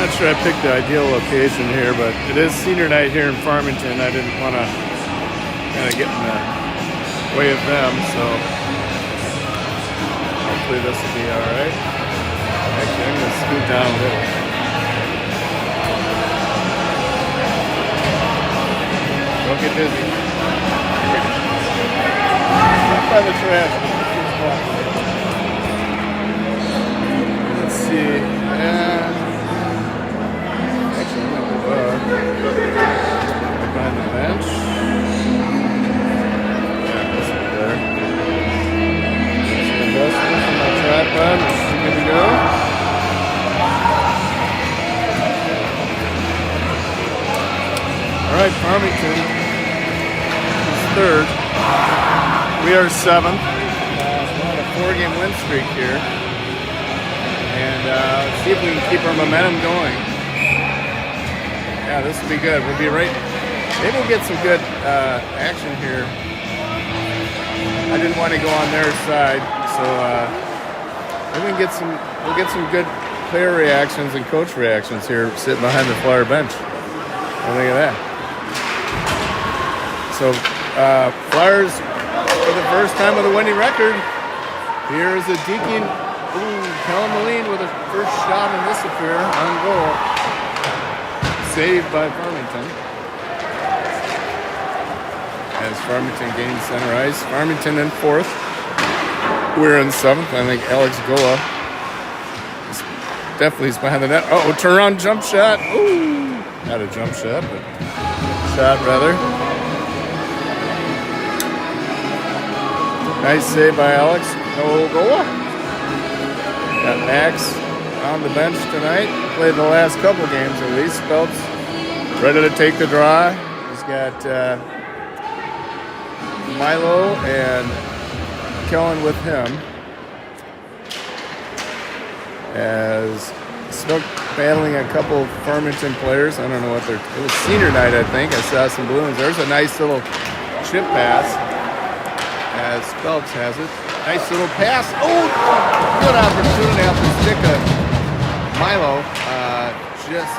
Not sure I picked the ideal location here, but it is senior night here in Farmington. I didn't want to kind of get in the way of them, so hopefully this will be all right. Actually, I'm going to scoot down a little. Don't get dizzy. Not by the trash. Let's see. Actually, I'm going to go behind the bench. Yeah, this will be there. Some investment in my tripod. This is good to go. All right, Farmington is third. We are seventh. We're on a 4-game win streak here. And let's see if we can keep our momentum going. Yeah, this will be good. We'll be right. Maybe we'll get some good action here. I didn't want to go on their side, so maybe we'll get some good player reactions and coach reactions here sitting behind the Flyer bench. What do you think of that? So, Flyers, for the first time with a winning record, here is a deking. Kellen Moline with a first shot in this affair on goal. Saved by Farmington. As Farmington gains center ice. Farmington in fourth. We're in seventh. I think Alex Goa definitely is behind the net. Oh, turnaround jump shot. Ooh. Not a jump shot, but shot rather. Nice save by Alex. No Goa. Got Max on the bench tonight. Played the last couple games at least. Speltz ready to take the draw. He's got Milo and Kellen with him. As Snook battling a couple Farmington players. I don't know what it was senior night, I think. I saw some balloons. There's a nice little chip pass as Speltz has it. Nice little pass. Oh, good opportunity off the stick of Milo. Just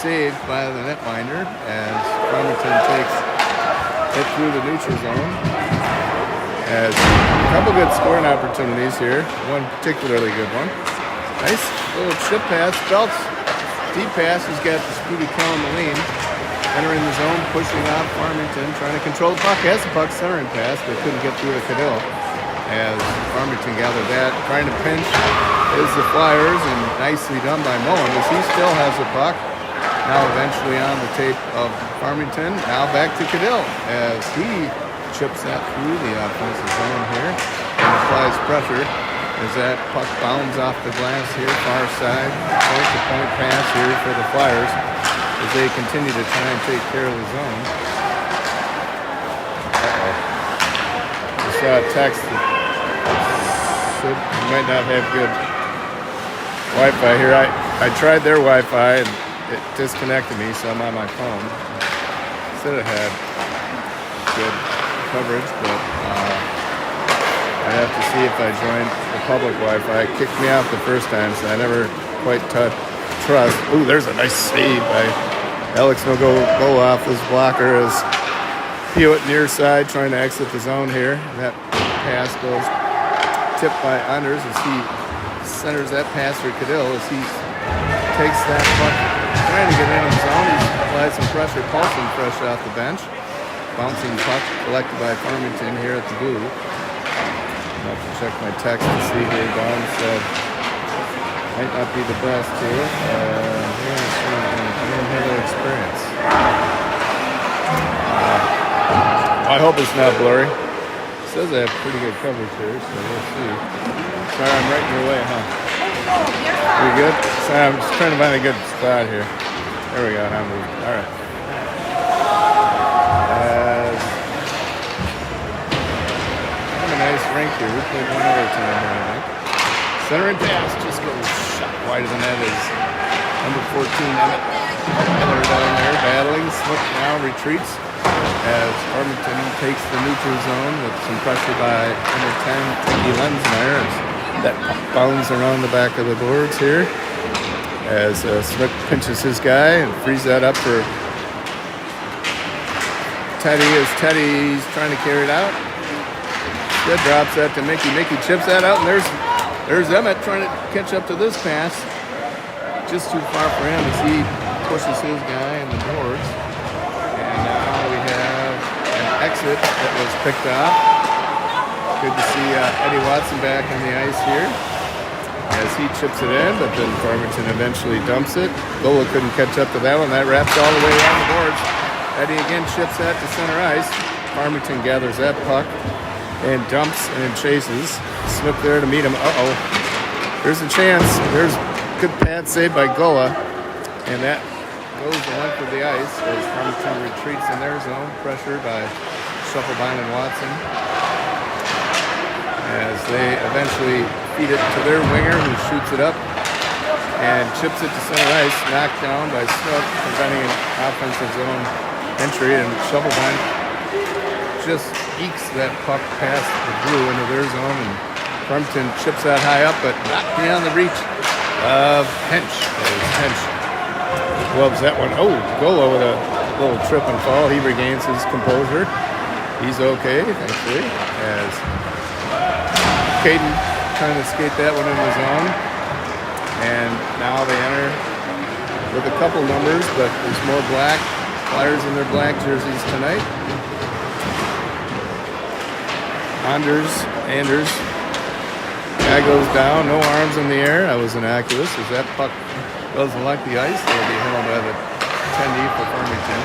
saved by the netminder as Farmington takes it through the neutral zone. As a couple good scoring opportunities here. One particularly good one. Nice little chip pass. Speltz, deep pass. He's got the speedy Kellen Moline entering the zone, pushing off Farmington, trying to control the puck. Has the puck centering pass, but couldn't get through to Cadell. As Farmington gathered that, trying to pinch is the Flyers, and nicely done by Mullen as he still has the puck. Now eventually on the tape of Farmington, now back to Cadell as he chips that through the offensive zone here and applies pressure as that puck bounds off the glass here, far side, point-to-point pass here for the Flyers as they continue to try and take care of the zone. I saw a text that might not have good Wi-Fi here. I tried their Wi-Fi and it disconnected me, so I'm on my phone. Said it had good coverage, but I have to see if I join the public Wi-Fi. It kicked me off the first time, so I never quite trust. Ooh, there's a nice save by Alex no go off his blocker as Hewitt near side trying to exit the zone here. That pass goes tipped by Anders as he centers that pass for Cadell as he takes that puck, trying to get in the zone. He applies some pressure, Paulson fresh off the bench. Bouncing puck collected by Farmington here at the blue. I'll have to check my text to see here. Don said might not be the best here. I don't have that experience. I hope it's not blurry. It says I have pretty good coverage here, so we'll see. Sorry, I'm right in your way, huh? We good? Sorry, I'm just trying to find a good spot here. There we go. Now I'm moving. All right. A nice rink here. We played one other time here, I think. Center and pass just goes shot wide of the net is number 14, Emmett Miller down there battling. Slick now retreats as Farmington takes the neutral zone with some pressure by number 10, Tinky Lensmeyer. That bounds around the back of the boards here as Snook pinches his guy and frees that up for Teddy as Teddy's trying to carry it out. Instead drops that to Mickey. Mickey chips that out, and there's Emmett trying to catch up to this pass. Just too far for him as he pushes his guy in the boards. And now we have an exit that was picked off. Good to see Eddie Watson back on the ice here as he chips it in, but then Farmington eventually dumps it. Gola couldn't catch up to that one. That wraps all the way around the boards. Eddie again chips that to center ice. Farmington gathers that puck and dumps and chases. Snook there to meet him. Uh-oh. There's a chance. There's good pad save by Gola. And that goes the length of the ice as Farmington retreats in their zone, pressured by Shufflebein and Watson. As they eventually feed it to their winger who shoots it up and chips it to center ice, knocked down by Snook, preventing an offensive zone entry, and Shufflebein just ekes that puck past the blue into their zone, and Farmington chips that high up, but not beyond the reach of Hench. Hench gloves that one. Oh, Gola with a little trip and fall. He regains his composure. He's okay, thankfully, as Caden trying to skate that one in the zone. And now they enter with a couple numbers, but there's more black. Flyers in their black jerseys tonight. Anders. Guy goes down, no arms in the air. That was innocuous. As that puck doesn't like the ice, it'll be handled by the attendee for Farmington.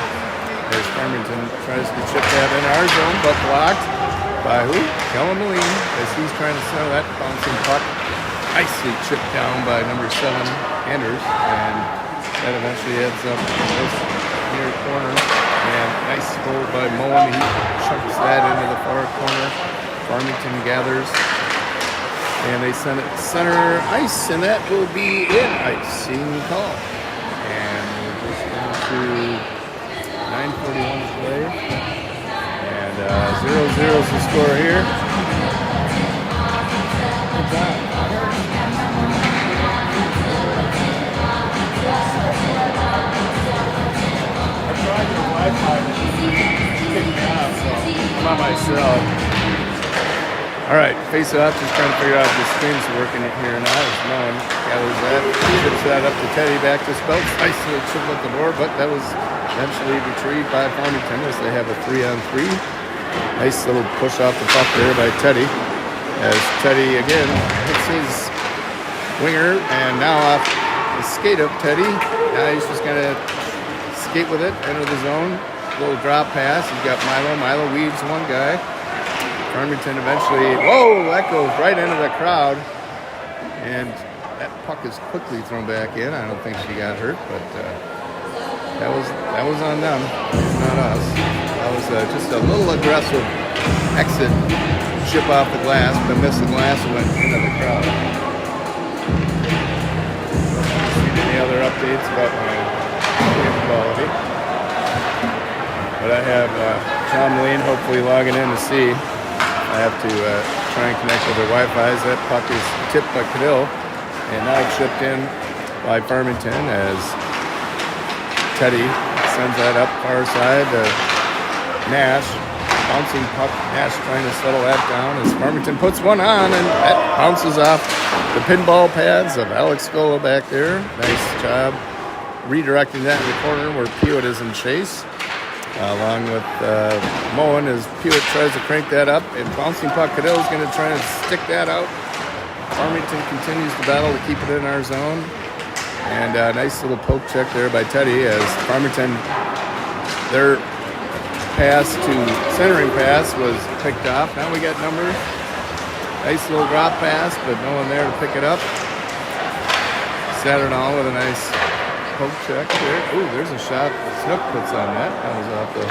As Farmington tries to chip that in our zone, but blocked by who? Kellen Moline, as he's trying to center that bouncing puck. Nicely chipped down by number 7, Anders, and that eventually ends up near corner. And nice hold by Moen. He chunks that into the far corner. Farmington gathers, and they send it center ice, and that will be in icing call. And we're just into 9:41 to play. And 0-0 is the score here. Good job. I tried the Wi-Fi to pick me up, so I'm on myself. All right, face off, just trying to figure out if the screen's working here or not. As Moen gathers that, chips that up to Teddy, back to Speltz. Nice little chip at the board, but that was eventually retrieved by Farmington as they have a 3-on-3. Nice little push off the puck there by Teddy. As Teddy again hits his winger, and now off the skate of Teddy. Now he's just gonna skate with it, enter the zone. Little drop pass. He's got Milo. Milo weaves one guy. Farmington eventually, whoa, that goes right into the crowd. And that puck is quickly thrown back in. I don't think she got hurt, but that was on them, not us. That was just a little aggressive exit, chip off the glass, but missed the glass and went into the crowd. Any other updates about my game quality? But I have John Moline hopefully logging in to see. I have to try and connect with their Wi-Fi. That puck is tipped by Cadill, and now chipped in by Farmington as Teddy sends that up far side to Nash. Bouncing puck, Nash trying to settle that down as Farmington puts one on, and that bounces off the pinball pads of Alex Gola back there. Nice job redirecting that in the corner where Pewitt is in chase. Along with Moen as Pewitt tries to crank that up, and bouncing puck, Cadill is going to try and stick that out. Farmington continues to battle to keep it in our zone, and a nice little poke check there by Teddy as Farmington, their pass to centering pass was picked off. Now we got number. Nice little drop pass, but no one there to pick it up. Satterdahl with a nice poke check there. Ooh, there's a shot that Snook puts on that. That was off the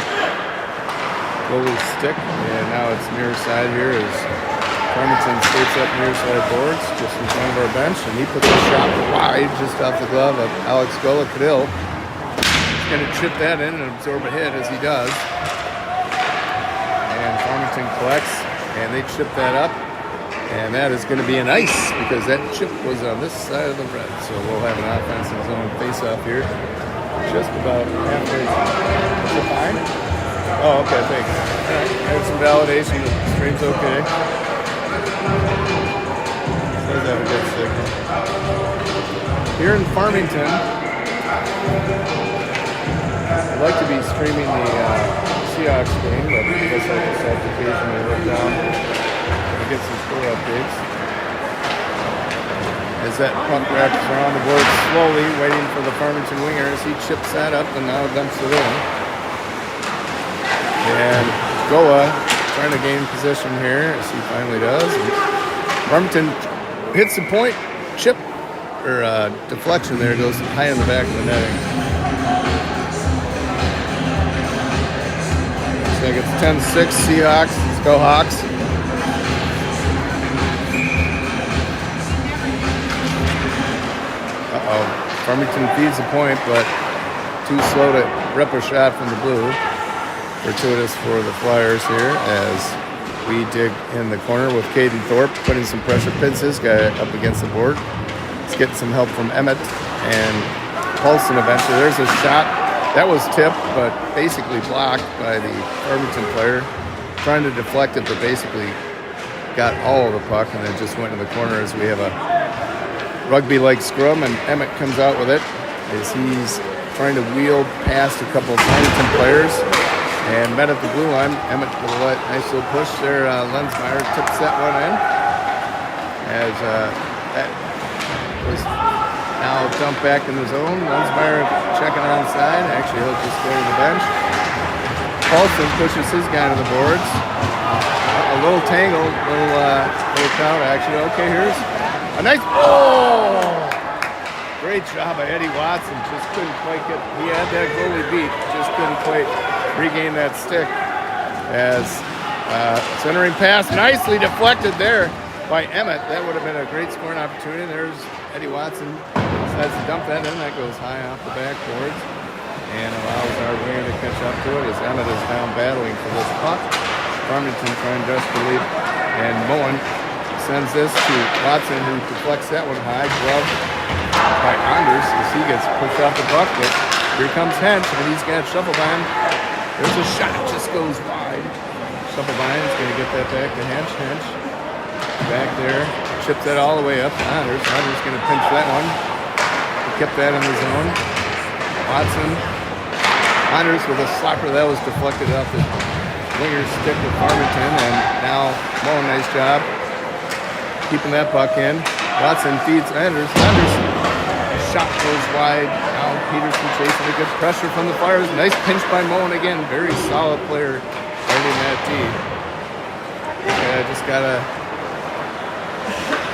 goalie's stick. And now it's near side here as Farmington skates up near side boards just in front of our bench. And he puts a shot wide just off the glove of Alex Gola. Cadill is going to chip that in and absorb a hit as he does. And Farmington collects and they chip that up. And that is going to be an ice because that chip was on this side of the red. So we'll have an offensive zone face-off here. Just about halfway. Is it fine? Oh, okay, thanks. All right, have some validation. The stream's okay. Does have a good signal. Here in Farmington, I'd like to be streaming the Seahawks game, but just like I said, occasionally look down to get some score updates. As that puck wraps around the board slowly, waiting for the Farmington winger as he chips that up and now dumps it in. And Goa trying to gain position here as he finally does. And Farmington hits the point, chip, or deflection there, goes high in the back of the netting. Looks like it's 10-6 Seahawks. Let's go Hawks. Uh-oh. Farmington feeds the point, but too slow to rip a shot from the blue. Fortuitous for the Flyers here as we dig in the corner with Caden Thorpe, putting some pressure, pins his guy up against the board. Let's get some help from Emmett and Paulson eventually. There's a shot. That was tipped, but basically blocked by the Farmington player. Trying to deflect it, but basically got all of the puck and then just went in the corner as we have a rugby-like scrum, and Emmett comes out with it as he's trying to wheel past a couple of Farmington players and met at the blue line. Emmett with a nice little push there. Lensmeyer tips that one in as that was now dumped back in the zone. Lensmeyer checking onside. Actually, he'll just go to the bench. Paulson pushes his guy to the boards. A little tangle, little crowd action. Okay, here's a nice, great job by Eddie Watson. Just couldn't quite get, he had that goalie beat, just couldn't quite regain that stick. As centering pass, nicely deflected there by Emmett. That would have been a great scoring opportunity. There's Eddie Watson, decides to dump that in. That goes high off the backboards and allows our winger to catch up to it as Emmett is down battling for this puck. Farmington trying desperately, and Moen sends this to Watson, who deflects that one high. Glove by Anders as he gets pushed off the puck. But here comes Hench, and he's got Shufflebein. There's a shot, just goes wide. Shufflebein is going to get that back to Hench. Hench back there, chips that all the way up to Anders. Anders going to pinch that one. He kept that in the zone. Watson, Anders with a slapper that was deflected off the winger's stick with Farmington, and now Moen, nice job keeping that puck in. Watson feeds Anders. Anders shot goes wide. Now Peterson chasing a good pressure from the Flyers. Nice pinch by Moen again. Very solid player guarding that D. Okay, I just got a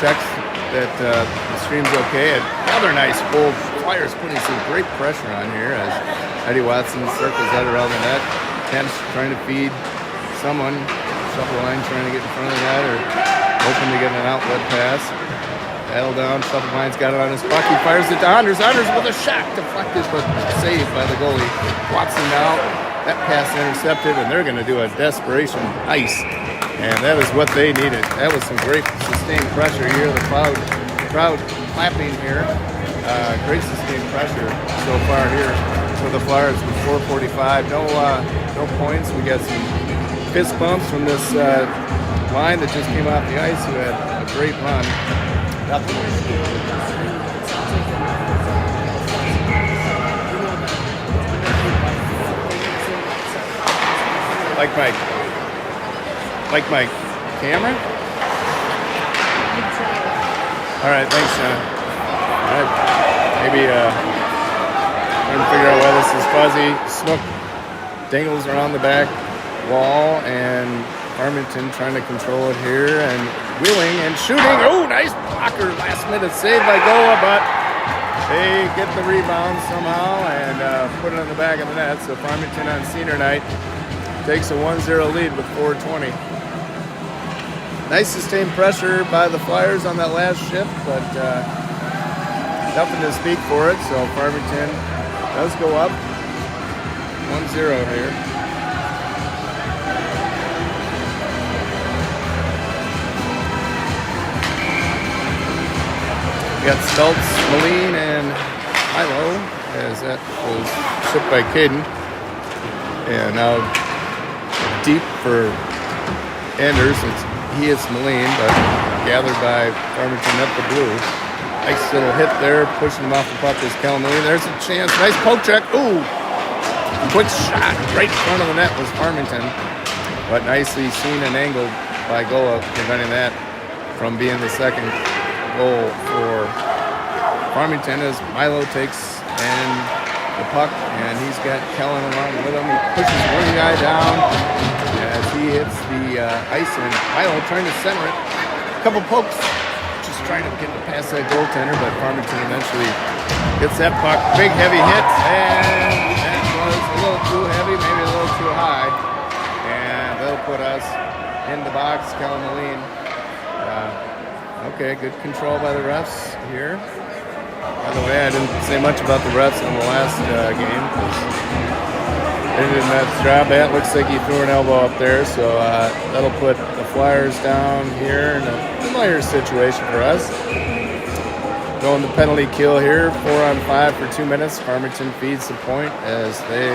text that the stream's okay. Another nice goal. Flyers putting some great pressure on here as Eddie Watson circles that around the net. Kent's trying to feed someone. Shufflebein trying to get in front of that or hoping to get an outlet pass. Battle down. Shufflebein's got it on his puck. He fires it to Anders. Anders with a shot deflected but saved by the goalie. Watson now. That pass intercepted, and they're going to do a desperation ice. And that is what they needed. That was some great sustained pressure here. The crowd clapping here. Great sustained pressure so far here for the Flyers with 4:45. No points. We got some fist bumps from this line that just came off the ice, who had a great run. Nothing. Like my camera? All right, thanks, John. All right, maybe trying to figure out why this is fuzzy. Snook dangles around the back wall, and Farmington trying to control it here, and wheeling and shooting. Oh, nice blocker, last minute save by Goa, but they get the rebound somehow and put it on the back of the net. So Farmington on senior night takes a 1-0 lead with 4:20. Nice sustained pressure by the Flyers on that last shift, but nothing to speak for it. So Farmington does go up 1-0 here. got Stultz, Moline, and Milo, as that was shipped by Caden. And now deep for Anders. He hits Moline, but gathered by Farmington up the blue. Nice little hit there, pushing him off the puck is Kellen Moline. There's a chance. Nice poke check. Ooh! Quick shot right in front of the net was Farmington. But nicely seen and angled by Gola, preventing that from being the second goal for Farmington as Milo takes and the puck, and he's got Kellen along with him. He pushes one guy down as he hits the ice, and Milo trying to center it. A couple pokes, just trying to get it past that goaltender, but Farmington eventually gets that puck. Big heavy hit, and that was a little too heavy, maybe a little too high, and they'll put us in the box. Kellen Moline. Okay, good control by the refs here. By the way, I didn't say much about the refs in the last game because they didn't have to drop that. Looks like he threw an elbow up there, so that'll put the Flyers down here in a familiar situation for us. Going the penalty kill here, 4-on-5 for 2 minutes. Farmington feeds the point as they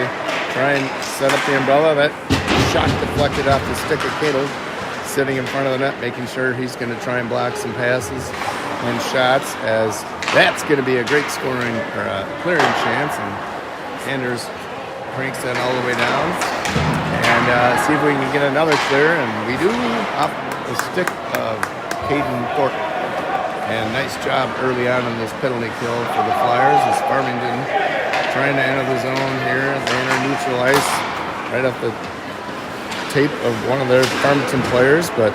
try and set up the umbrella. That shot deflected off the stick of Cadle, sitting in front of the net, making sure he's going to try and block some passes and shots, as that's going to be a great scoring or clearing chance. And Anders cranks that all the way down, and see if we can get another clear, and we do off the stick of Caden Thornton. And nice job early on in this penalty kill for the Flyers as Farmington trying to enter the zone here. They enter neutral ice right off the tape of one of their Farmington players, but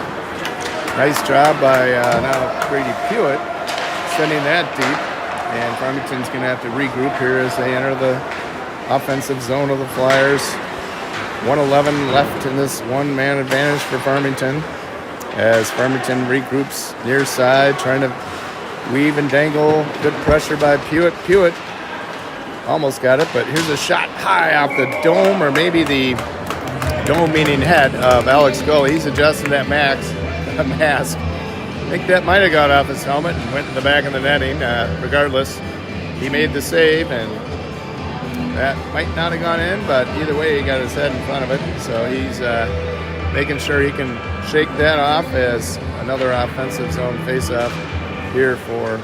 nice job by now Brady Pewitt sending that deep, and Farmington's going to have to regroup here as they enter the offensive zone of the Flyers. 1:11 left in this one-man advantage for Farmington as Farmington regroups near side, trying to weave and dangle. Good pressure by Pewitt. Pewitt almost got it, but here's a shot high off the dome, or maybe the dome meaning head of Alex Gully. He's adjusting that mask. I think that might have got off his helmet and went in the back of the netting. Regardless, he made the save, and that might not have gone in, but either way, he got his head in front of it. So he's making sure he can shake that off as another offensive zone faceoff here for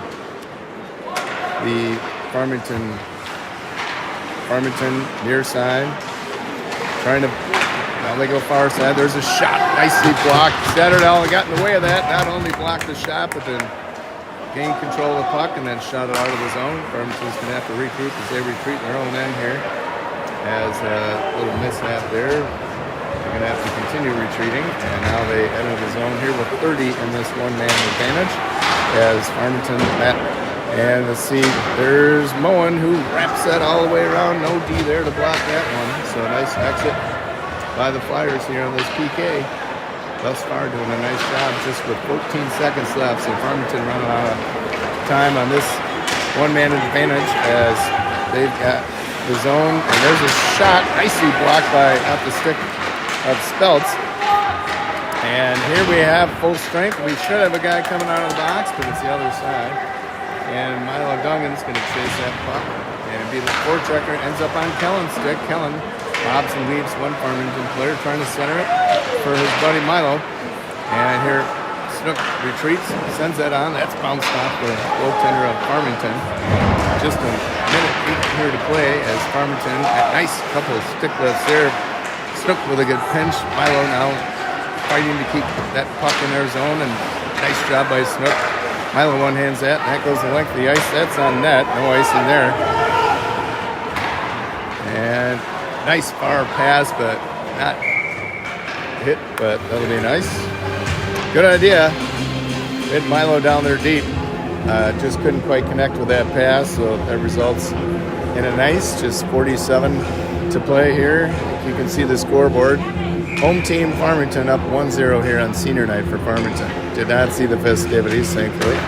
the Farmington near side. Trying to, now they go far side. There's a shot, nicely blocked. Satterdahl got in the way of that. Not only blocked the shot, but then gained control of the puck and then shot it out of the zone. Farmington's going to have to regroup as they retreat in their own end here. As a little mishap there. They're going to have to continue retreating, and now they enter the zone here with 30 in this one-man advantage as Farmington met. And let's see, there's Moen who wraps that all the way around. No D there to block that one. So a nice exit by the Flyers here on this PK. Thus far doing a nice job just with 14 seconds left. So Farmington running out of time on this one-man advantage as they've got the zone. And there's a shot nicely blocked by off the stick of Speltz. And here we have full strength. We should have a guy coming out of the box, but it's the other side. And Milo Dungan's going to chase that puck. And it'll be the forechecker. Ends up on Kellen's stick. Kellen bobs and weaves one Farmington player, trying to center it for his buddy Milo. And here Snook retreats, sends that on. That's bounced off the goaltender of Farmington. Just a minute 8 here to play as Farmington, a nice couple of stick lifts there. Snook with a good pinch. Milo now fighting to keep that puck in their zone, and nice job by Snook. Milo one-hands that. That goes the length of the ice. That's on net. No ice in there. And nice far pass, but not hit, but that'll be nice. Good idea. Hit Milo down there deep. Just couldn't quite connect with that pass, so that results in a nice, just 47 to play here. You can see the scoreboard. Home team Farmington up 1-0 here on senior night for Farmington. Did not see the festivities, thankfully.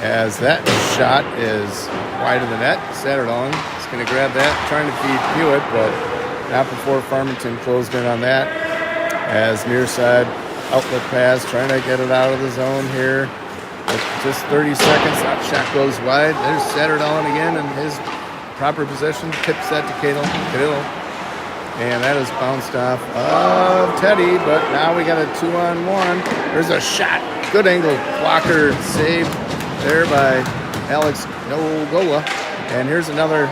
As that shot is wide of the net. Satterdahl is going to grab that, trying to feed Pewitt, but not before Farmington closed in on that. As near side outlet pass, trying to get it out of the zone here. With just 30 seconds, that shot goes wide. There's Satterdahl again, and his proper possession tips that to Cadell. And that is bounced off of Teddy, but now we got a 2-on-1. There's a shot. Good angle blocker saved there by Alex Nogola. And here's another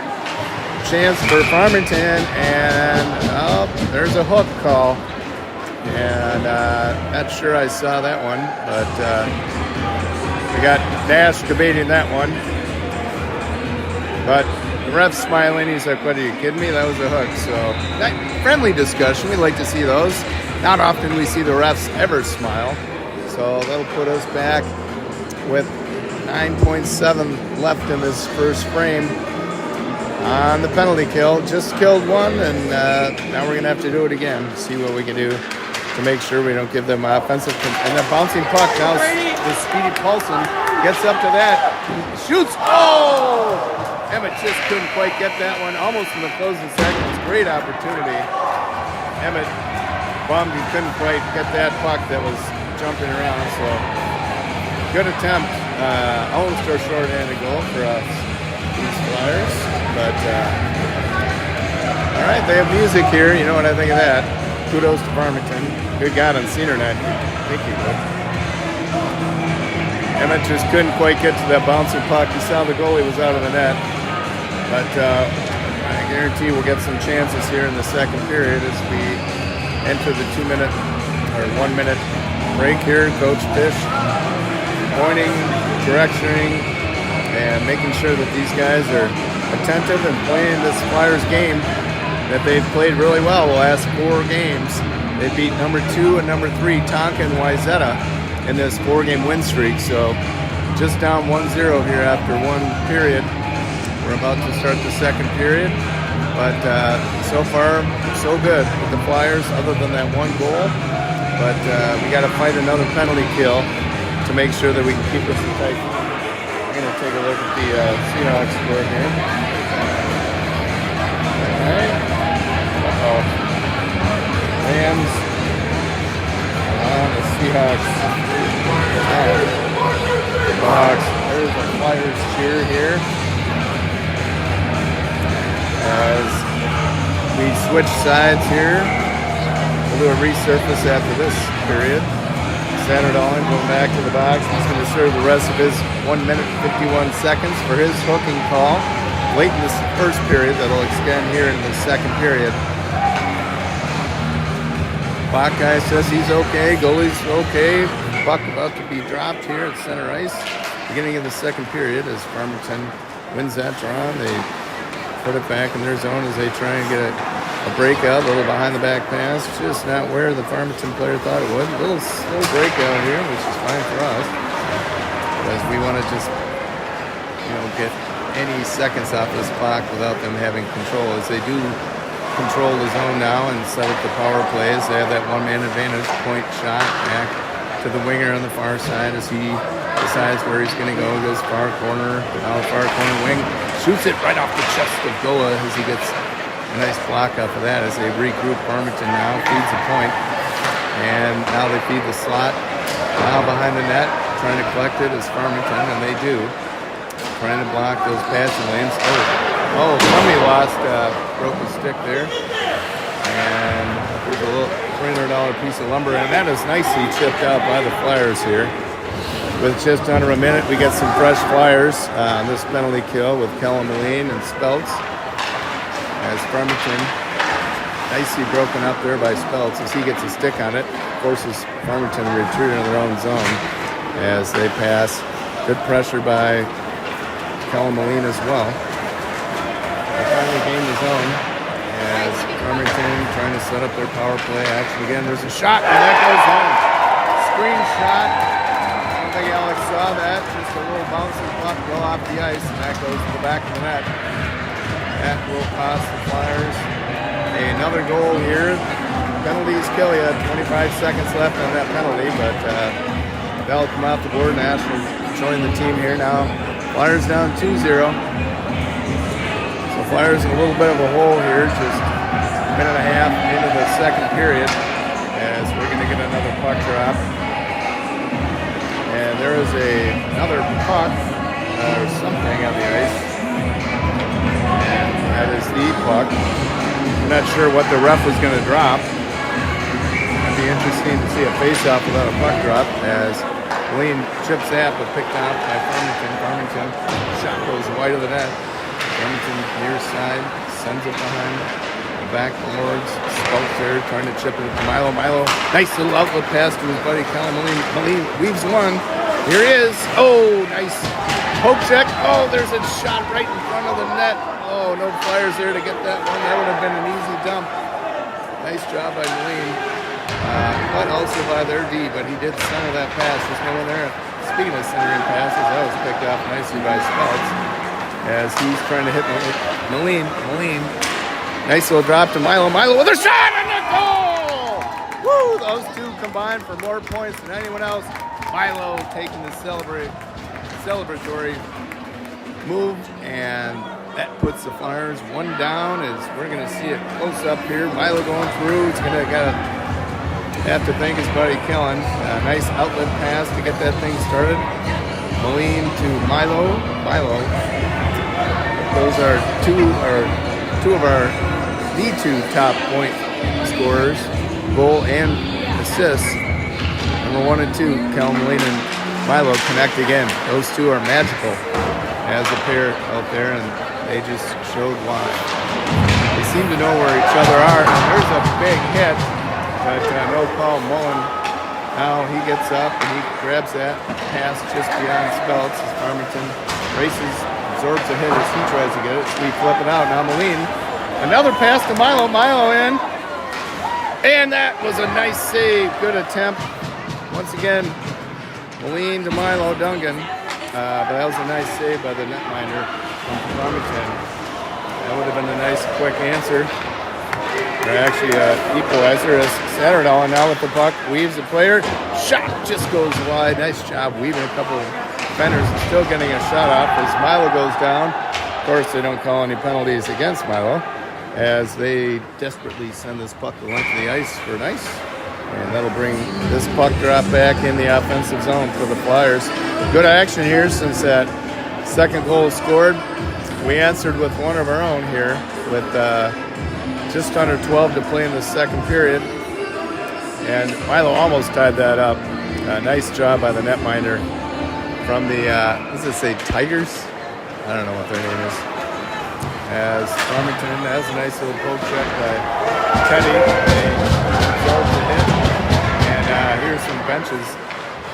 chance for Farmington, and there's a hook call. And not sure I saw that one, but we got Nash debating that one. But the ref's smiling. He's like, what, are you kidding me? That was a hook. So that friendly discussion. We like to see those. Not often we see the refs ever smile. So that'll put us back with 9.7 left in this first frame on the penalty kill. Just killed one, and now we're going to have to do it again. See what we can do to make sure we don't give them offensive. And the bouncing puck now, the Speedy Paulson gets up to that. Shoots. Oh! Emmett just couldn't quite get that one. Almost in the closing seconds. Great opportunity. Emmett bummed he couldn't quite get that puck that was jumping around. So good attempt. Almost our short-handed goal for us, these Flyers. But all right, they have music here. You know what I think of that? Kudos to Farmington. Good God on senior night. Thank you. Emmett just couldn't quite get to that bouncing puck. He saw the goalie was out of the net. But I guarantee we'll get some chances here in the second period as we enter the 2-minute or 1-minute break here. Coach Fish pointing, directioning, and making sure that these guys are attentive and playing this Flyers game that they've played really well the last 4 games. They beat number 2 and number 3, Tonka and Wayzata, in this 4-game win streak. So just down 1-0 here after 1 period. We're about to start the second period, but so far so good with the Flyers, other than that 1 goal. But we got to fight another penalty kill to make sure that we can keep this in tight. I'm going to take a look at the Seahawks score here. All right. Uh-oh. Rams on the Seahawks. Seahawks. There's a Flyers cheer here as we switch sides here. We'll do a resurface after this period. Satterdahl going back to the box. He's going to serve the rest of his 1 minute 51 seconds for his hooking call late in this first period that'll extend here in the second period. Bach guy says he's okay. Goalie's okay. Puck about to be dropped here at center ice. Beginning of the second period as Farmington wins that draw. They put it back in their zone as they try and get a breakout, a little behind the back pass, just not where the Farmington player thought it would. A little slow breakout here, which is fine for us, because we want to just, get any seconds off this clock without them having control. As they do control the zone now and set up the power plays, they have that one-man advantage. Point shot back to the winger on the far side as he decides where he's going to go. Goes far corner, now far corner wing. Shoots it right off the chest of Goa as he gets a nice block off of that as they regroup. Farmington now feeds the point. And now they feed the slot. Now behind the net, trying to collect it is Farmington, and they do. Trying to block those passing lanes. Somebody broke the stick there. And there's a little $300 piece of lumber, and that is nicely chipped out by the Flyers here. With just under a minute, we get some fresh Flyers on this penalty kill with Kellen Moline and Speltz. As Farmington, nicely broken up there by Speltz as he gets a stick on it, forces Farmington to retreat into their own zone as they pass. Good pressure by Kellen Moline as well. They finally gain the zone as Farmington trying to set up their power play action again. There's a shot, and that goes home. Screen shot. I think Alex saw that. Just a little bouncing puck go off the ice, and that goes to the back of the net. That will cost the Flyers another goal here. Penalties kill you. 25 seconds left on that penalty, but that'll come off the board. Nash will join the team here now. Flyers down 2-0. So Flyers in a little bit of a hole here, just a minute and a half into the second period, as we're going to get another puck drop. And there is another puck or something on the ice. And that is the puck. I'm not sure what the ref was going to drop. It'd be interesting to see a face-off without a puck drop as Lean chips at but picked out by Farmington. Farmington shot goes wide of the net. Farmington near side sends it behind the back boards. Spokes there trying to chip it to Milo. Milo, nice little outlet pass to his buddy Kellen Moline. Moline weaves one. Here he is. Oh, nice poke check. Oh, there's a shot right in front of the net. Oh, no Flyers there to get that one. That would have been an easy dump. Nice job by Moline. But also by their D, but he did center that pass. There's no one there. Speaking of centering passes, that was picked off nicely by Speltz as he's trying to hit Moline. Moline, nice little drop to Milo. Milo with a shot and a goal! Woo! Those two combined for more points than anyone else. Milo taking the celebratory move, and that puts the Flyers one down. As we're going to see it close up here. Milo going through. He's going to have to thank his buddy Kellen. Nice outlet pass to get that thing started. Moline to Milo. Milo. Those are two of our two top point scorers, goal and assists. Number 1 and 2, Kellen Moline and Milo connect again. Those two are magical as a pair out there, and they just showed why. They seem to know where each other are. And there's a big hit. But no call. Mullen, now he gets up and he grabs that pass just beyond Speltz as Farmington races, absorbs a hit as he tries to get it. So we flip it out. Now Moline, another pass to Milo. Milo in. And that was a nice save. Good attempt. Once again, Moline to Milo Dungan. But that was a nice save by the netminder from Farmington. That would have been a nice quick answer. Or actually equalizer as Satterdahl now with the puck, weaves the player, shot just goes wide. Nice job weaving a couple of defenders and still getting a shot off as Milo goes down. Of course, they don't call any penalties against Milo as they desperately send this puck the length of the ice for an ice. And that'll bring this puck drop back in the offensive zone for the Flyers. Good action here since that second goal scored. We answered with one of our own here with just under 12 to play in the second period. And Milo almost tied that up. Nice job by the netminder from the, does it say Tigers? I don't know what their name is. As Farmington has a nice little poke check by Teddy. They absorb the hit. And here's some benches.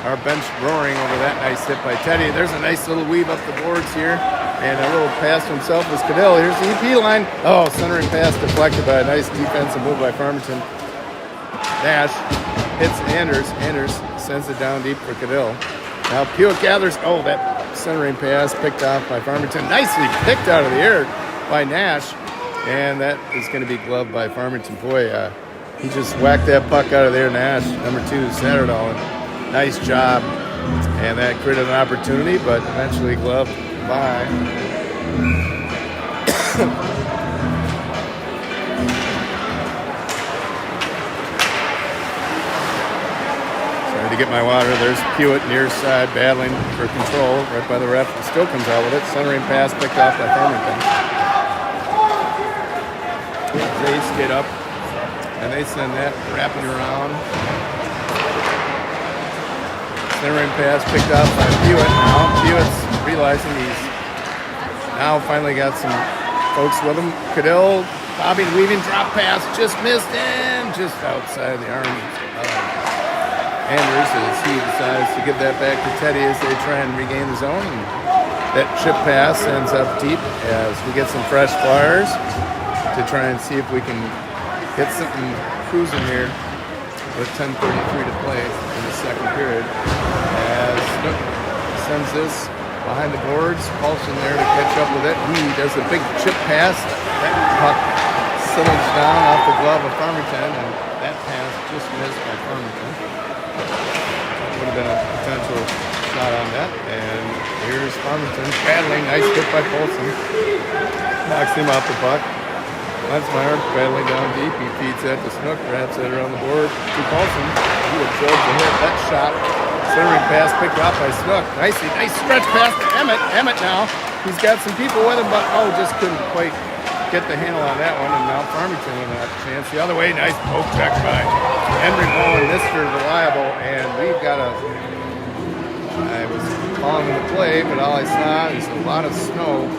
Our bench roaring over that nice hit by Teddy. There's a nice little weave up the boards here. And a little pass to himself was Cadell. Here's the EP line. Oh, centering pass deflected by a nice defensive move by Farmington. Nash hits Anders. Anders sends it down deep for Cadell. Now Pewitt gathers. Oh, that centering pass picked off by Farmington. Nicely picked out of the air by Nash. And that is going to be gloved by Farmington. Boy, he just whacked that puck out of there. Nash, number 2, Satterdahl. Nice job. And that created an opportunity, but eventually gloved by trying to get my water. There's Pewitt near side battling for control right by the ref. Still comes out with it. Centering pass picked off by Farmington. They skid up and they send that wrapping around. Centering pass picked off by Pewitt. Now Pewitt's realizing he's now finally got some folks with him. Cadell, bobbing, weaving, drop pass, just missed him, just outside the arms of Anders as he decides to give that back to Teddy as they try and regain the zone. And that chip pass ends up deep as we get some fresh Flyers to try and see if we can get something cruising here with 10:33 to play in the second period. As Snook sends this behind the boards, Paulson there to catch up with it. He does a big chip pass. That puck settles down off the glove of Farmington, and that pass just missed by Farmington. Would have been a potential shot on that. And here's Farmington battling. Nice hit by Paulson. Knocks him off the puck. Lensmeyer battling down deep. He feeds that to Snook. Wraps it around the board to Paulson. He absorbs the hit. That shot Centering pass picked up by Snook. Nice stretch pass to Emmett. Emmett now. He's got some people with him, but just couldn't quite get the handle on that one. And now Farmington with a chance the other way. Nice poke check by Henry Bowen, Mr. Reliable. And we've got I was following the play, but all I saw is a lot of snow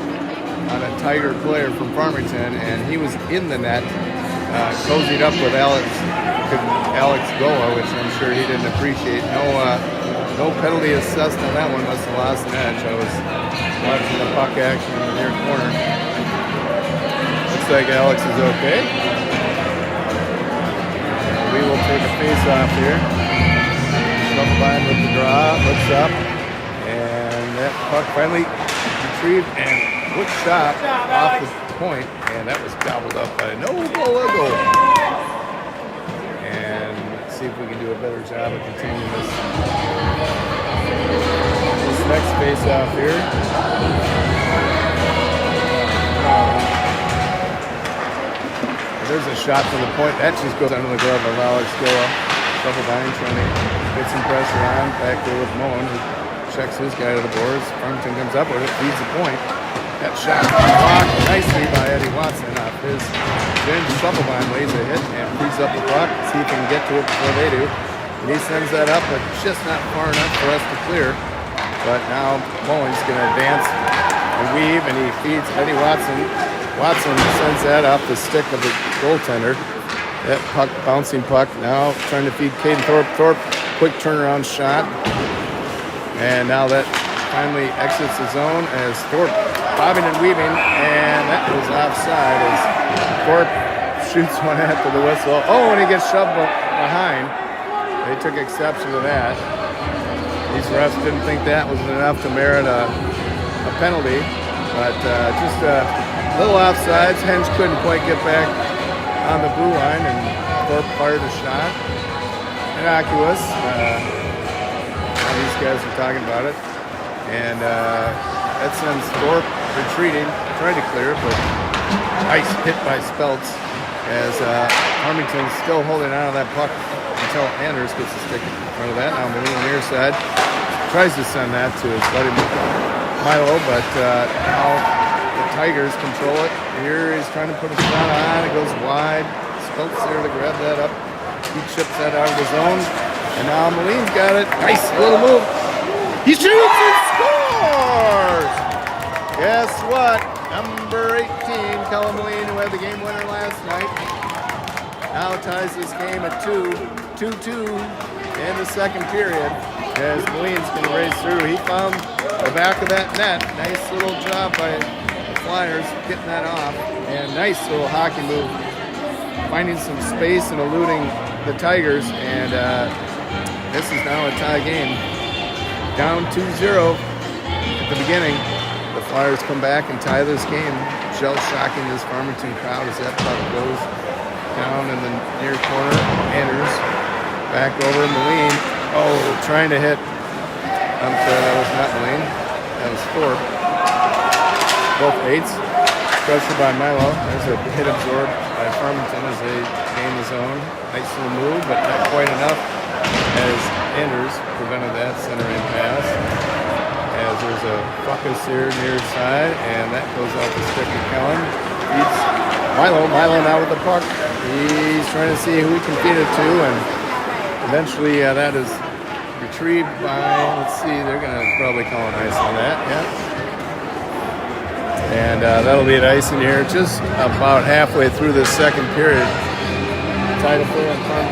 on a Tiger player from Farmington, and he was in the net, cozied up with Alex Goa, which I'm sure he didn't appreciate. No penalty assessed on that one. Must have lost an edge. I was watching the puck action in the near corner. Looks like Alex is okay. We will take a face-off here. Shufflebein with the draw, looks up, and that puck finally retrieved and quick shot off the point, and that was gobbled up by no goal. And let's see if we can do a better job of continuing this next face-off here. There's a shot from the point. That just goes under the glove of Alex Goa. Shufflebein trying to get some pressure on. Back there with Moen, who checks his guy to the boards. Farmington comes up with it, feeds the point. That shot blocked nicely by Eddie Watson off his shin. Shufflebein lays a hit and feeds up the puck. See if he can get to it before they do. And he sends that up, but just not far enough for us to clear. But now Moen's going to advance and weave, and he feeds Eddie Watson. Watson sends that off the stick of the goaltender. That puck, bouncing puck, now trying to feed Caden Thorpe. Thorpe, quick turnaround shot. And now that finally exits the zone as Thorpe bobbing and weaving, and that was offside as Thorpe shoots one after the whistle. Oh, and he gets shoved behind. They took exception to that. These refs didn't think that was enough to merit a penalty, but just a little offsides. Henge couldn't quite get back on the blue line, and Thorpe fired a shot. Innocuous. These guys are talking about it. And that sends Thorpe retreating, trying to clear it, but nice hit by Speltz as Farmington's still holding on to that puck until Anders gets a stick in front of that. Now moving on the near side. Tries to send that to his buddy Milo, but now the Tigers control it. Here he's trying to put a shot on. It goes wide. Speltz there to grab that up. He chips that out of the zone. And now Moline's got it. Nice little move. He shoots and scores! Guess what? Number 18, Kellen Moline, who had the game winner last night, now ties this game at 2-2 in the second period as Moline's going to race through. He found the back of that net. Nice little job by the Flyers getting that off. And nice little hockey move, finding some space and eluding the Tigers. And this is now a tie game. Down 2-0 at the beginning. The Flyers come back and tie this game. Shell-shocking this Farmington crowd as that puck goes down in the near corner. Anders back over Moline. Oh, trying to hit. I'm sorry, that was not Moline. That was Thorpe. Both eights. Pressure by Milo. There's a hit absorbed by Farmington as they gain the zone. Nice little move, but not quite enough as Anders prevented that centering pass. As there's a fuckus here near side, and that goes off the stick of Kellen. Beats Milo. Milo now with the puck. He's trying to see who he can feed it to, and eventually that is retrieved by, let's see, they're going to probably call an ice on that, yeah. And that'll be an ice in here just about halfway through this second period. Tied up there in front.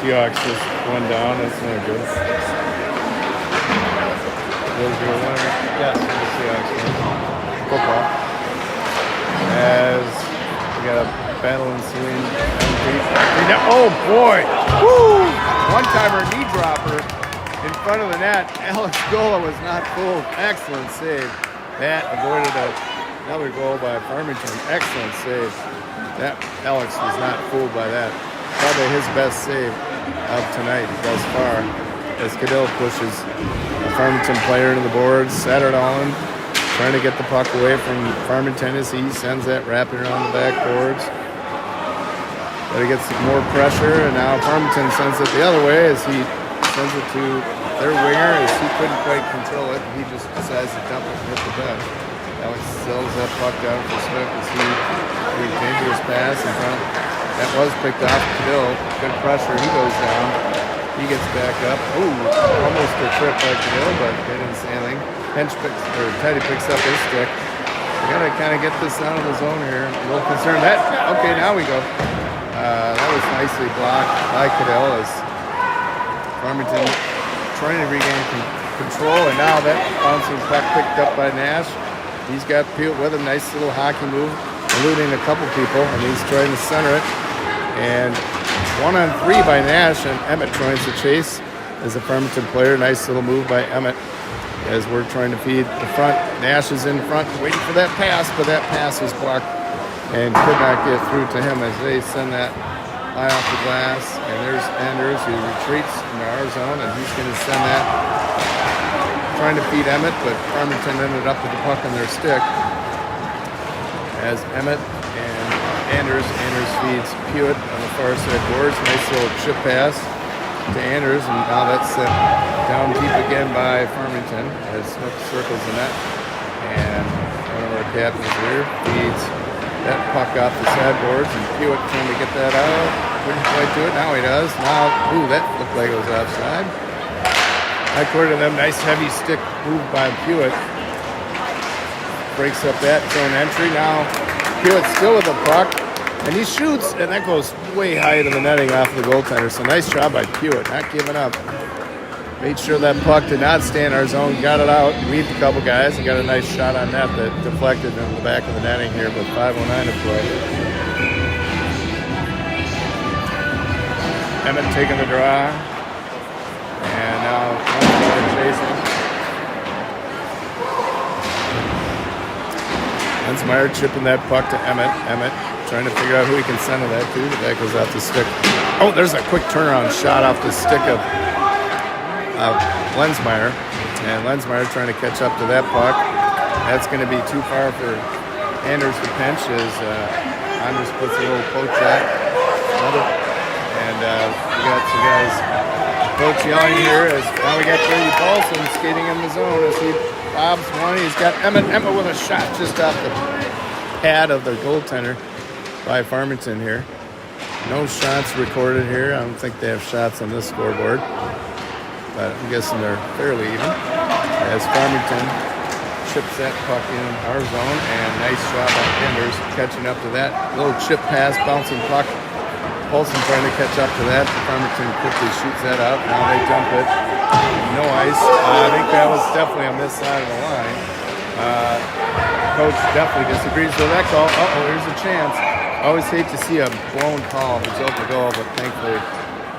Seahawks just went down. That's no good. Those are winner. Yes, the Seahawks win. Football. As we got a battle ensuing. Oh boy! Woo! One-timer knee dropper in front of the net. Alex Gola was not fooled. Excellent save. That avoided another goal by Farmington. Excellent save. That Alex was not fooled by that. Probably his best save. of tonight thus far, as Cadell pushes a Farmington player into the boards. Satterdahl trying to get the puck away from Farmington as he sends that wrapping around the backboards. But he gets more pressure, and now Farmington sends it the other way as he sends it to their winger as he couldn't quite control it. He just decides to dump it and hit the bench. Alex sells that puck down for Smith as he made a dangerous pass in front. That was picked off. Cadell, good pressure. He goes down. He gets back up. Ooh, almost a trip by Cadell, but they didn't say anything. Teddy picks up his stick. We got to kind of get this out of the zone here. A little concerned. Okay, now we go. That was nicely blocked by Cadell as Farmington trying to regain control, and now that bouncing puck picked up by Nash. He's got Pewitt with him. Nice little hockey move, eluding a couple people, and he's trying to center it. And 1-on-3 by Nash, and Emmett tries to chase as a Farmington player. Nice little move by Emmett as we're trying to feed the front. Nash is in front waiting for that pass, but that pass was blocked and could not get through to him as they send that high off the glass. And there's Anders who retreats into our zone, and he's going to send that, trying to feed Emmett, but Farmington ended up with the puck on their stick as Emmett and Anders feeds Pewitt on the far side boards. Nice little chip pass to Anders, and now that's sent down deep again by Farmington as Smith circles the net. And one of our captains here feeds that puck off the sideboards, and Pewitt trying to get that out. Couldn't quite do it. Now he does. Now, ooh, that looked like it was offside. According to them, nice heavy stick move by Pewitt. Breaks up that zone entry. Now Pewitt still with the puck, and he shoots, and that goes way high to the netting off the goaltender. So nice job by Pewitt, not giving up. Made sure that puck did not stay in our zone, got it out, weaved a couple guys, and got a nice shot on net that deflected in the back of the netting here, but 5:09 to play. Emmett taking the draw, and now chasing. Lensmeyer chipping that puck to Emmett. Emmett trying to figure out who he can send to that to, but that goes off the stick. Oh, there's a quick turnaround shot off the stick of Lensmeyer, and Lensmeyer trying to catch up to that puck. That's going to be too far for Anders to pinch as Anders puts a little poke shot. And we got some guys coach yelling here as now we got Brady Paulson skating in the zone as he bobs one. He's got Emmett with a shot just off the pad of the goaltender by Farmington here. No shots recorded here. I don't think they have shots on this scoreboard, but I'm guessing they're fairly even. As Farmington chips that puck in our zone, and nice shot by Anders catching up to that. Little chip pass, bouncing puck. Paulson trying to catch up to that. Farmington quickly shoots that out. Now they dump it. No ice. I think that was definitely on this side of the line. Coach definitely disagrees with that call. Here's a chance. I always hate to see a blown call result in a goal, but thankfully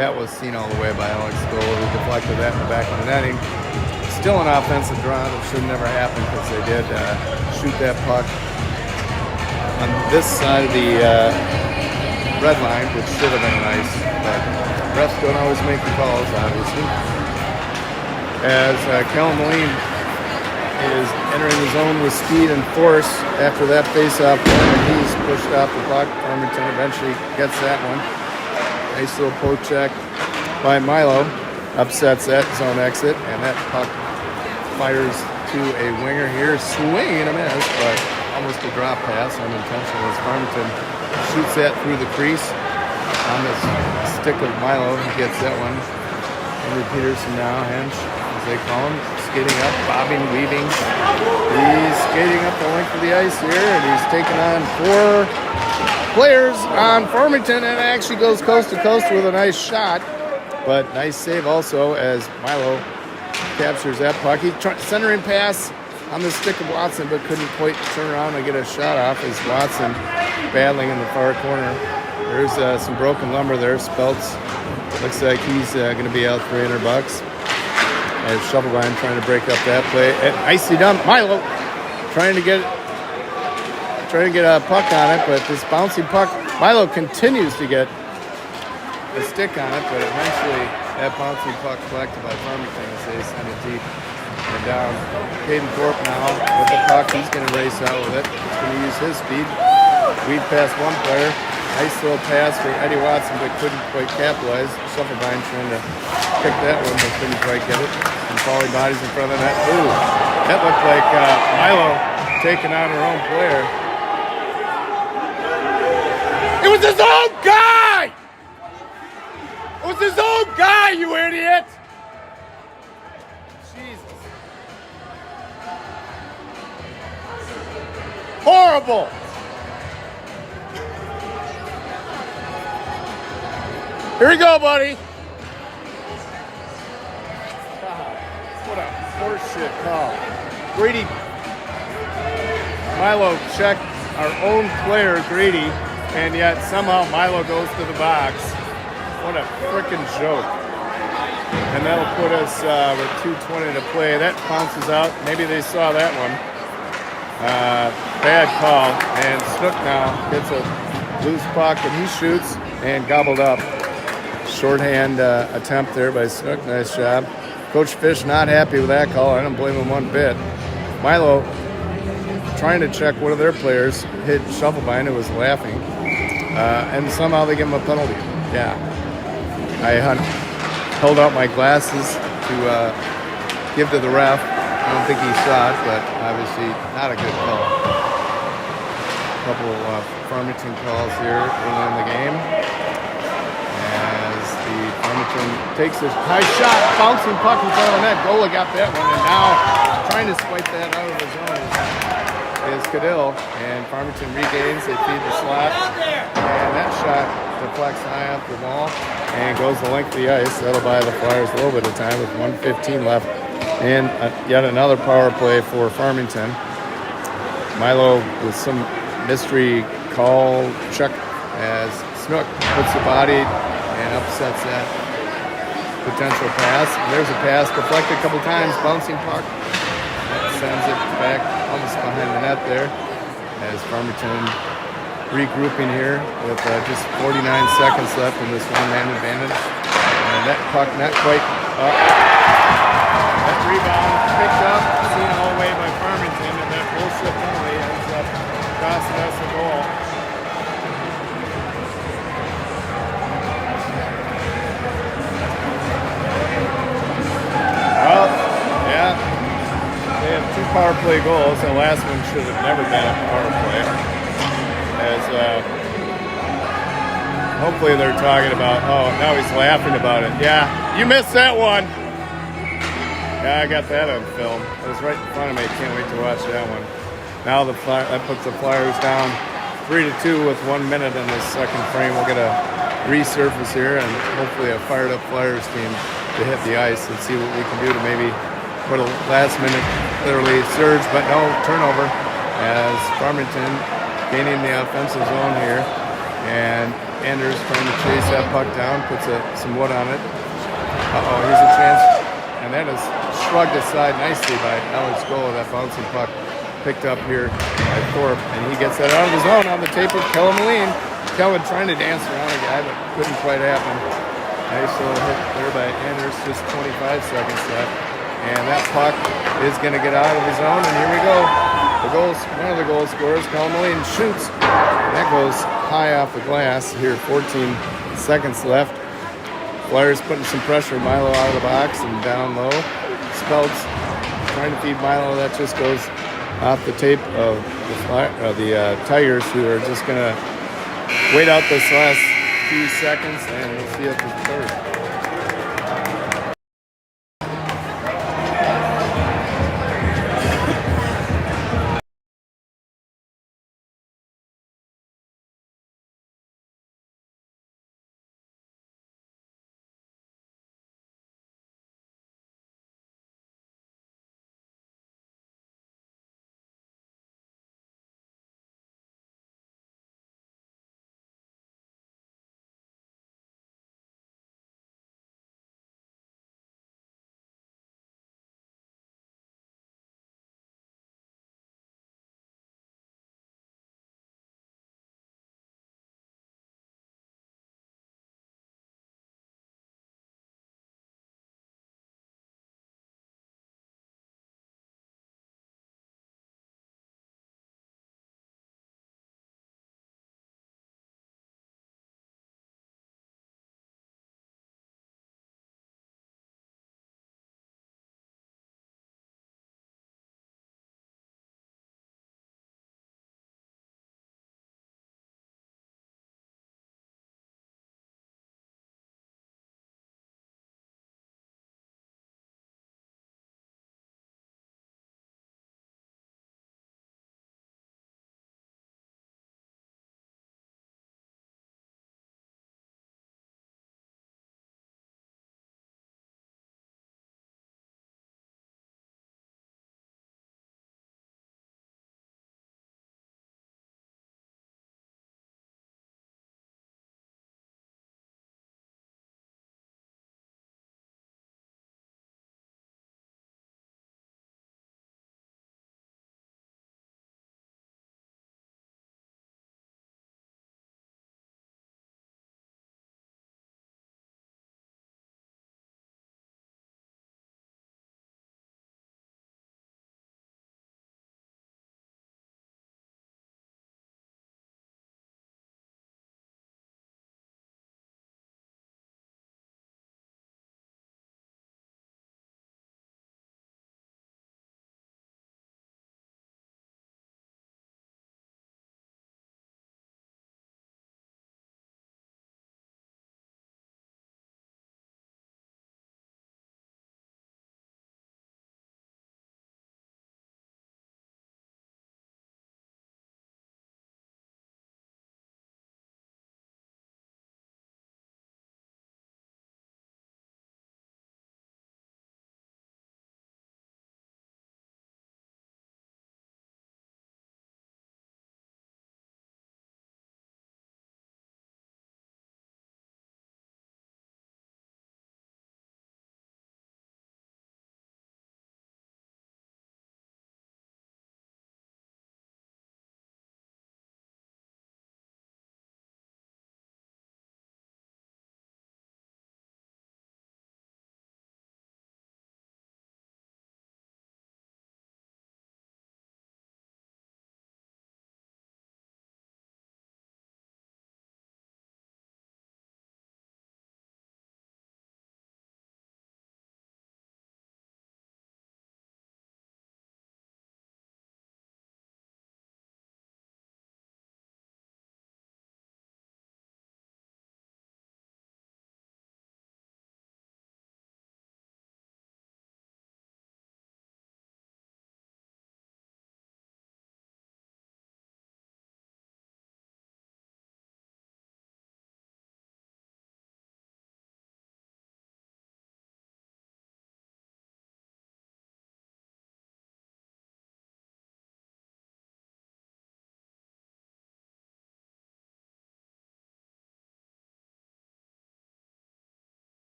that was seen all the way by Alex Gold, who deflected that in the back of the netting. Still an offensive draw that should never happen because they did shoot that puck on this side of the red line, which should have been nice, but refs don't always make the calls, obviously. As Kellen Moline is entering the zone with speed and force after that face-off, and he's pushed off the puck. Farmington eventually gets that one. Nice little poke check by Milo, upsets that zone exit, and that puck fires to a winger here, swinging and a miss, but almost a drop pass, unintentional as Farmington shoots that through the crease on the stick of Milo. He gets that one. Henry Peterson now, Hench, as they call him, skating up, bobbing, weaving. He's skating up the length of the ice here, and he's taking on 4 players on Farmington, and actually goes coast to coast with a nice shot. But nice save also as Milo captures that puck. He centering pass on the stick of Watson, but couldn't quite turn around and get a shot off as Watson battling in the far corner. There's some broken lumber there. Speltz looks like he's going to be out $300. As Shovelbein trying to break up that play. And nicely done. Milo trying to get a puck on it, but this bouncing puck, Milo continues to get a stick on it, but eventually that bouncing puck collected by Farmington as they send it deep and down. Caden Thorpe now with the puck. He's going to race out with it. He's going to use his speed. Weed past one player. Nice little pass for Eddie Watson, but couldn't quite capitalize. Sufferbein trying to pick that one, but couldn't quite get it. And falling bodies in front of the net. Ooh, that looked like Milo taking out her own player. It was his own guy! It was his own guy, you idiot! Jesus. Horrible! Here we go, buddy. God, what a horseshit call. Grady, Milo checked our own player, Grady, and yet somehow Milo goes to the box. What a freaking joke. And that'll put us with 2:20 to play. That bounces out. Maybe they saw that one. Bad call. And Snook now gets a loose puck, and he shoots and gobbled up. Shorthand attempt there by Snook. Nice job. Coach Fish not happy with that call. I don't blame him one bit. Milo trying to check one of their players, hit Shufflebein, who was laughing. And somehow they give him a penalty. Yeah. I held out my glasses to give to the ref. I don't think he saw it, but obviously not a good call. A couple of Farmington calls here early in the game. As the Farmington takes this high shot, bouncing puck in front of the net. Gola got that one, and now trying to swipe that out of his own is Cadill. And Farmington regains, they feed the slot. And that shot deflects high off the wall and goes the length of the ice. That'll buy the Flyers a little bit of time with 1:15 left. And yet another power play for Farmington. Milo with some mystery call check as Snook puts the body and upsets that potential pass. There's a pass deflected a couple times, bouncing puck. That sends it back almost behind the net there as Farmington regrouping here with just 49 seconds left in this one-man advantage. And that puck not quite up. That rebound picked up, seen all the way by Farmington, and that bullshit penalty ends up costing us a goal. Well, yeah, they have 2 power play goals. The last one should have never been a power play. As hopefully they're talking about, oh, now he's laughing about it. Yeah, you missed that one. Yeah, I got that on film. It was right in front of me. Can't wait to watch that one. Now that puts the Flyers down 3-2 with 1 minute in this second frame. We'll get a resurface here and hopefully a fired up Flyers team to hit the ice and see what we can do to maybe put a last minute literally surge, but no turnover as Farmington gaining the offensive zone here. And Anders trying to chase that puck down, puts some wood on it. Here's a chance. And that is shrugged aside nicely by Alex Gola, that bouncing puck picked up here by Thorpe. And he gets that out of the zone on the tape of Kellen Moline. Kellen trying to dance around a guy, but couldn't quite happen. Nice little hit there by Anders, just 25 seconds left. And that puck is going to get out of the zone, and here we go. One of the goal scorers, Kellen Moline, shoots. And that goes high off the glass. Here, 14 seconds left. Flyers putting some pressure. Milo out of the box and down low. Speltz trying to feed Milo. That just goes off the tape of the Tigers, who are just going to wait out this last few seconds, and we'll see at the third.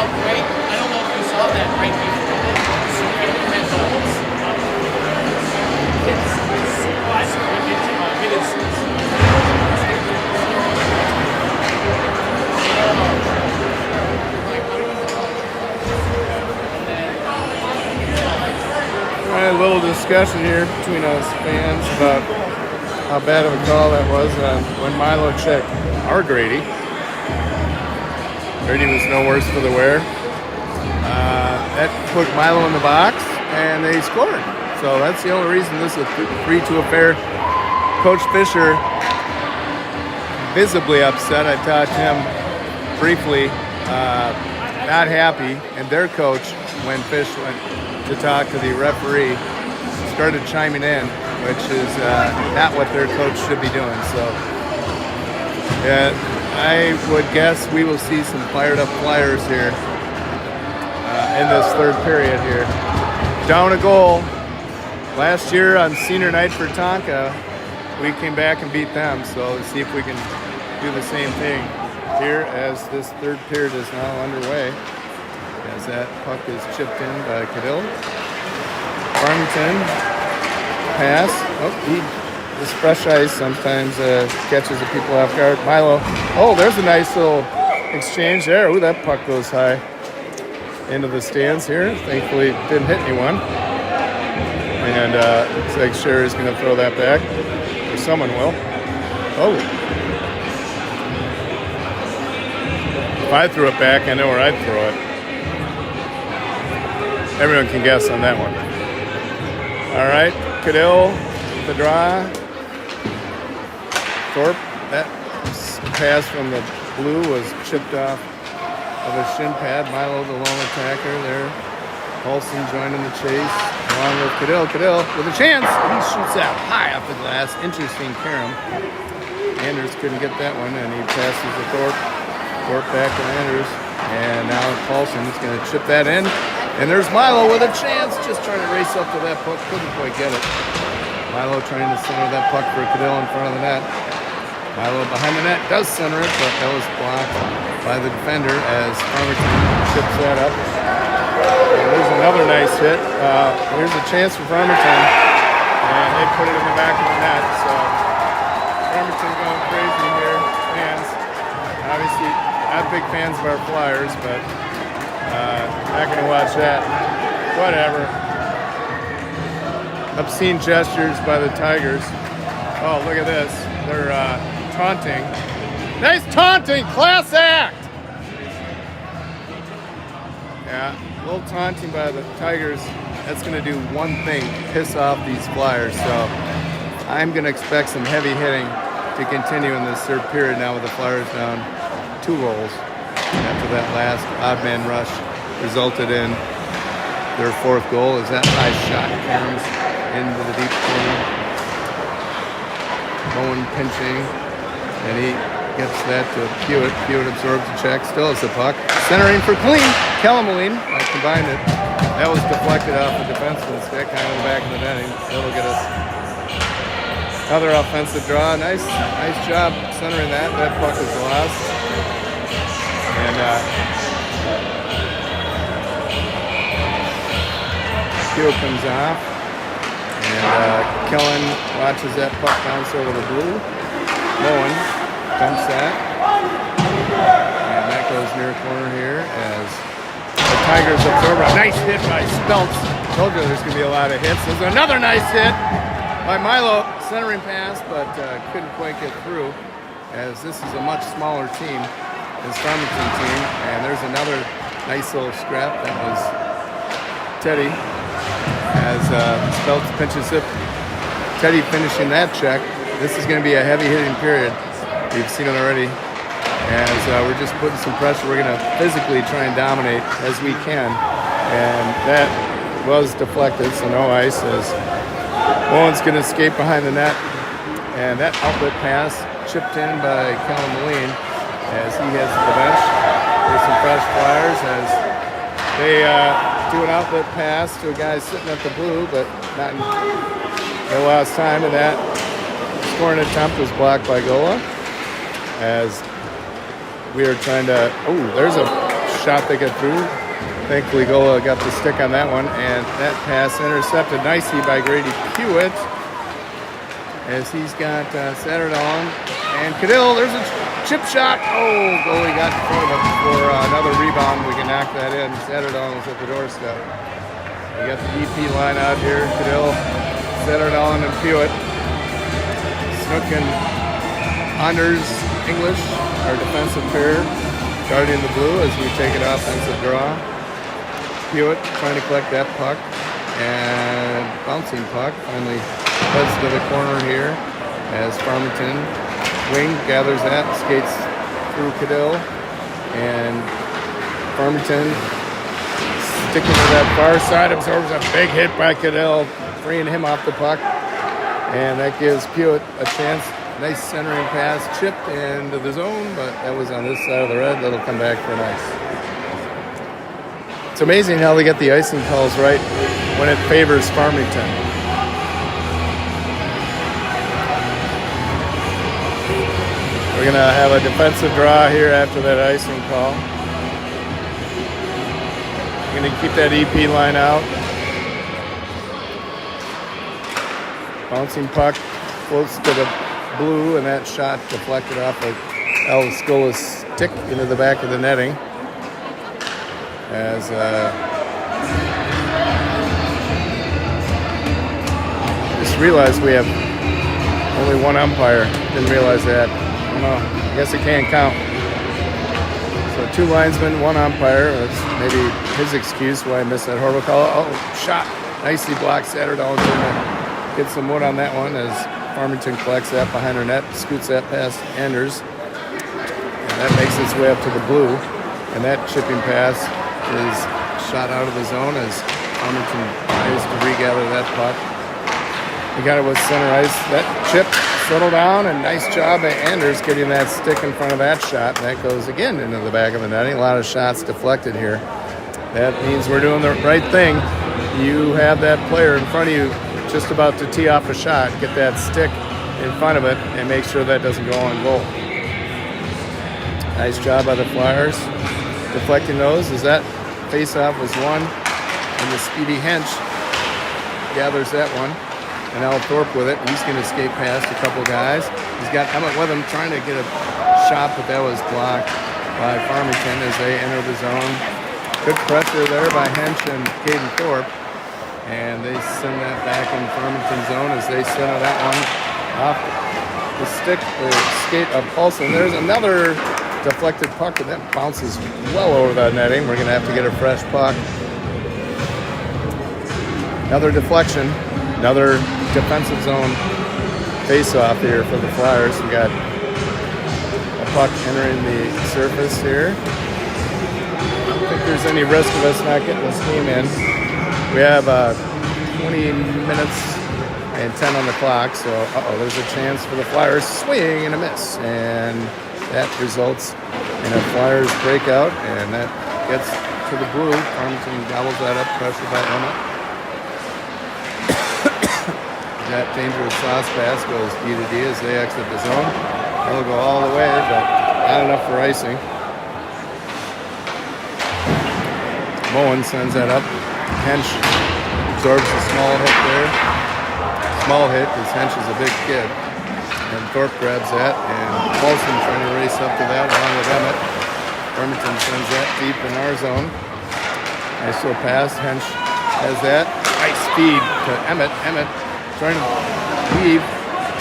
right, I don't know if you saw that right before. So Cameron Knowles, All right, a little discussion here between us fans about how bad of a call that was when Milo checked our Grady. Grady was no worse for the wear. That put Milo in the box, and they scored. So that's the only reason this is a 3-2 affair. Coach Fisher, visibly upset. I talked to him briefly, not happy. And their coach, when Fish went to talk to the referee, started chiming in, which is not what their coach should be doing. So, yeah, I would guess we will see some fired up Flyers here in this third period here. Down a goal. Last year on senior night for Tonka, we came back and beat them. So let's see if we can do the same thing here as this third period is now underway. As that puck is chipped in by Cadell. Farmington pass. Oh, this fresh ice sometimes catches the people off guard. Milo. Oh, there's a nice little exchange there. Ooh, that puck goes high into the stands here. Thankfully, it didn't hit anyone. And looks like Sherry's going to throw that back. Or someone will. Oh. If I threw it back, I know where I'd throw it. Everyone can guess on that one. All right, Cadell, the draw. Thorpe, that pass from the blue was chipped off of a shin pad. Milo, the lone attacker there. Paulson joining the chase, along with Cadell. Cadell with a chance. He shoots out high off the glass. Interesting carom. Anders couldn't get that one, and he passes to Thorpe. Thorpe back to Anders. And now Paulson is going to chip that in. And there's Milo with a chance, just trying to race up to that puck. Couldn't quite get it. Milo trying to center that puck for Cadell in front of the net. Milo behind the net does center it, but that was blocked by the defender as Farmington chips that up. And there's another nice hit. Here's a chance for Farmington, and they put it in the back of the net. So Farmington going crazy here. Fans, obviously not big fans of our Flyers, but not going to watch that. Whatever. Obscene gestures by the Tigers. Oh, look at this. They're taunting. Nice taunting! Class act! Yeah, a little taunting by the Tigers. That's going to do one thing, piss off these Flyers. So I'm going to expect some heavy hitting to continue in this third period now with the Flyers down 2 goals. After that last odd man rush resulted in their 4th goal. Is that high shot comes into the deep corner. Bowen pinching, and he gets that to Pewitt. Pewitt absorbs the check, still has the puck. Centering for clean. Kellemoline combined it. That was deflected off the defenseman's stick, kind of in the back of the netting. That'll get us another offensive draw. Nice job centering that. That puck is lost. And Pewitt comes off. And Kellen watches that puck bounce over the blue. Bowen dumps that. And that goes near corner here as the Tigers absorb a nice hit by Speltz. Told you there's going to be a lot of hits. There's another nice hit by Milo. Centering pass, but couldn't quite get through as this is a much smaller team. This Farmington team, and there's another nice little scrap. That was Teddy as Speltz pinches it. Teddy finishing that check. This is going to be a heavy hitting period. We've seen it already. As we're just putting some pressure, we're going to physically try and dominate as we can. And that was deflected, so no ice as Bowen's going to skate behind the net. And that outlet pass chipped in by Kellen Moline as he heads to the bench. There's some fresh Flyers as they do an outlet pass to a guy sitting at the blue, but not in no last time. And that scoring attempt was blocked by Gola as we are trying to. Oh, there's a shot they get through. Thankfully, Gola got the stick on that one, and that pass intercepted nicely by Grady Hewitt as he's got Satterdahl and Cadill. There's a chip shot. Oh, goalie got in front of it for another rebound. We can knock that in. Satterdahl was at the doorstep. We got the EP line out here. Cadill, Satterdahl, and Hewitt. Snook and Anders English, our defensive pair, guarding the blue as we take an offensive draw. Hewitt trying to collect that puck, and bouncing puck finally heads to the corner here as Farmington wing gathers that, skates through Cadill, and Farmington sticking to that far side, absorbs a big hit by Cadill, freeing him off the puck, and that gives Hewitt a chance. Nice centering pass, chipped into the zone, but that was on this side of the red. That'll come back for an ice. It's amazing how they get the icing calls right when it favors Farmington. We're going to have a defensive draw here after that icing call. We're going to keep that EP line out. Bouncing puck floats to the blue, and that shot deflected off of Al Scola's stick into the back of the netting. As just realized we have only one umpire. Didn't realize that. I don't know. I guess it can't count. So 2 linesmen, 1 umpire. That's maybe his excuse why I missed that horrible call. Oh, shot. Nicely blocked. Satterdahl is going to get some wood on that one as Farmington collects that behind her net, scoots that past Anders, and that makes its way up to the blue. And that chipping pass is shot out of the zone as Farmington tries to regather that puck. We got it with center ice. That chip settled down, and nice job by Anders getting that stick in front of that shot. And that goes again into the back of the netting. A lot of shots deflected here. That means we're doing the right thing. You have that player in front of you just about to tee off a shot, get that stick in front of it, and make sure that doesn't go on goal. Nice job by the Flyers deflecting those as that face-off was won, and the speedy Hench gathers that one, and Al Thorpe with it. He's going to skate past a couple guys. He's got Emmett with him trying to get a shot, but that was blocked by Farmington as they enter the zone. Good pressure there by Hench and Caden Thorpe. And they send that back in Farmington zone as they center that one off the stick or skate of Paulson. There's another deflected puck, and that bounces well over that netting. We're going to have to get a fresh puck. Another deflection, another defensive zone face-off here for the Flyers. We got a puck entering the surface here. I don't think there's any risk of us not getting this game in. We have 20 minutes and 10 on the clock, so there's a chance for the Flyers swing and a miss, and that results in a Flyers breakout, and that gets to the blue. Farmington gobbles that up, pressured by Emmett. That dangerous sauce pass goes D to D as they exit the zone. That'll go all the way, but not enough for icing. Bowen sends that up. Hench absorbs a small hit there. Small hit because Hench is a big kid. And Thorpe grabs that, and Paulson trying to race up to that along with Emmett. Farmington sends that deep in our zone. Nice little pass. Hench has that. Nice speed to Emmett. Emmett trying to leave,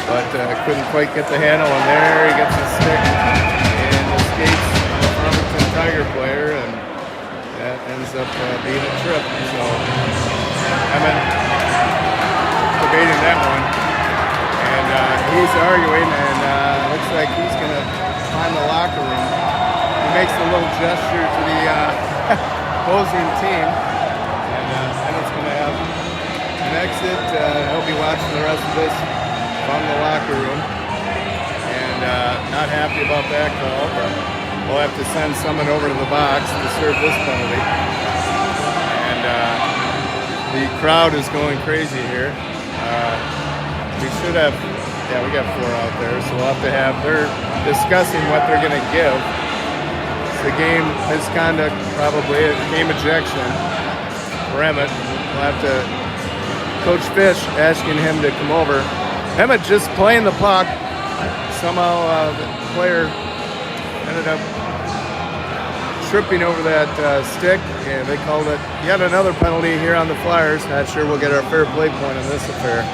but couldn't quite get the handle. And there he gets his stick and escapes the Farmington Tiger player, and that ends up being a trip. So Emmett debating that one, and he's arguing, and looks like he's going to find the locker room. He makes a little gesture to the opposing team, and Emmett's going to have an exit. He'll be watching the rest of this from the locker room, and not happy about that call, but we'll have to send someone over to the box to serve this penalty. And the crowd is going crazy here. We should have, we got 4 out there, so we'll have to have, they're discussing what they're going to give. It's a game misconduct, probably a game ejection for Emmett. We'll have to Coach Fish asking him to come over. Emmett just playing the puck. Somehow the player ended up tripping over that stick, and they called it yet another penalty here on the Flyers. Not sure we'll get our fair play point in this affair.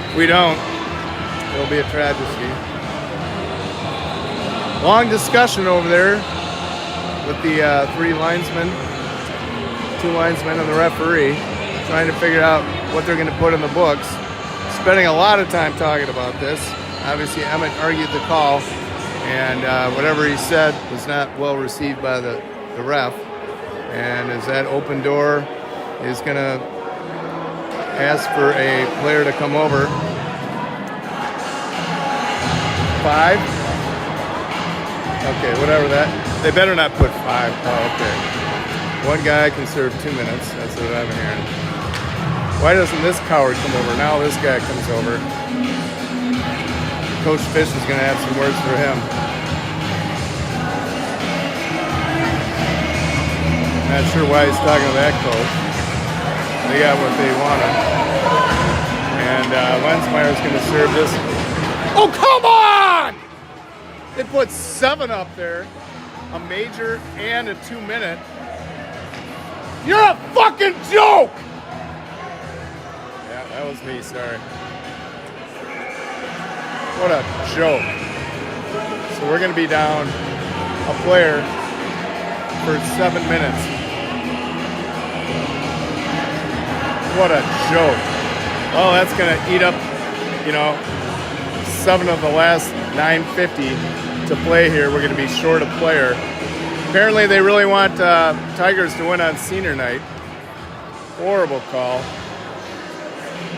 If we don't, it'll be a tragedy. Long discussion over there with the three linesmen, two linesmen and the referee, trying to figure out what they're going to put in the books. Spending a lot of time talking about this. Obviously, Emmett argued the call, and whatever he said was not well received by the ref. And as that open door is going to ask for a player to come over. 5. Okay, whatever that. They better not put 5. Oh, okay. One guy can serve 2 minutes. That's what I'm hearing. Why doesn't this coward come over? Now this guy comes over. Coach Fish is going to have some words for him. Not sure why he's talking to that coach. They got what they wanted. And Lensmeyer's going to serve this. Oh, come on! They put 7 up there. A major and a 2-minute. You're a fucking joke! Yeah, that was me, sorry. What a joke. So we're going to be down a player for 7 minutes. What a joke. Well, that's going to eat up, 7 of the last 950 to play here. We're going to be short a player. Apparently they really want Tigers to win on senior night. Horrible call.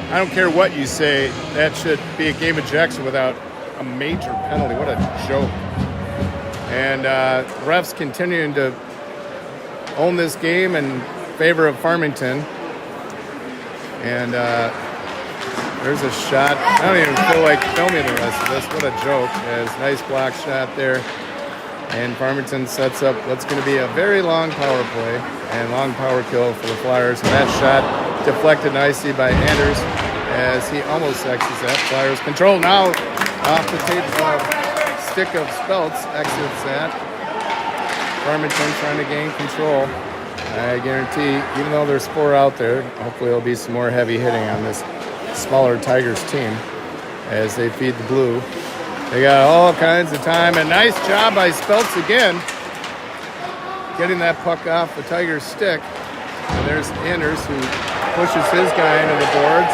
I don't care what you say, that should be a game ejection without a major penalty. What a joke. And refs continuing to own this game in favor of Farmington. And there's a shot. I don't even feel like filming the rest of this. What a joke. As nice block shot there. And Farmington sets up what's going to be a very long power play and long power kill for the Flyers. And that shot deflected nicely by Anders as he almost exits that. Flyers control now off the tape stick of Speltz exits that. Farmington trying to gain control. I guarantee, even though there's 4 out there, hopefully there'll be some more heavy hitting on this smaller Tigers team as they feed the blue. They got all kinds of time, and nice job by Speltz again, getting that puck off the Tigers' stick. And there's Anders who pushes his guy into the boards,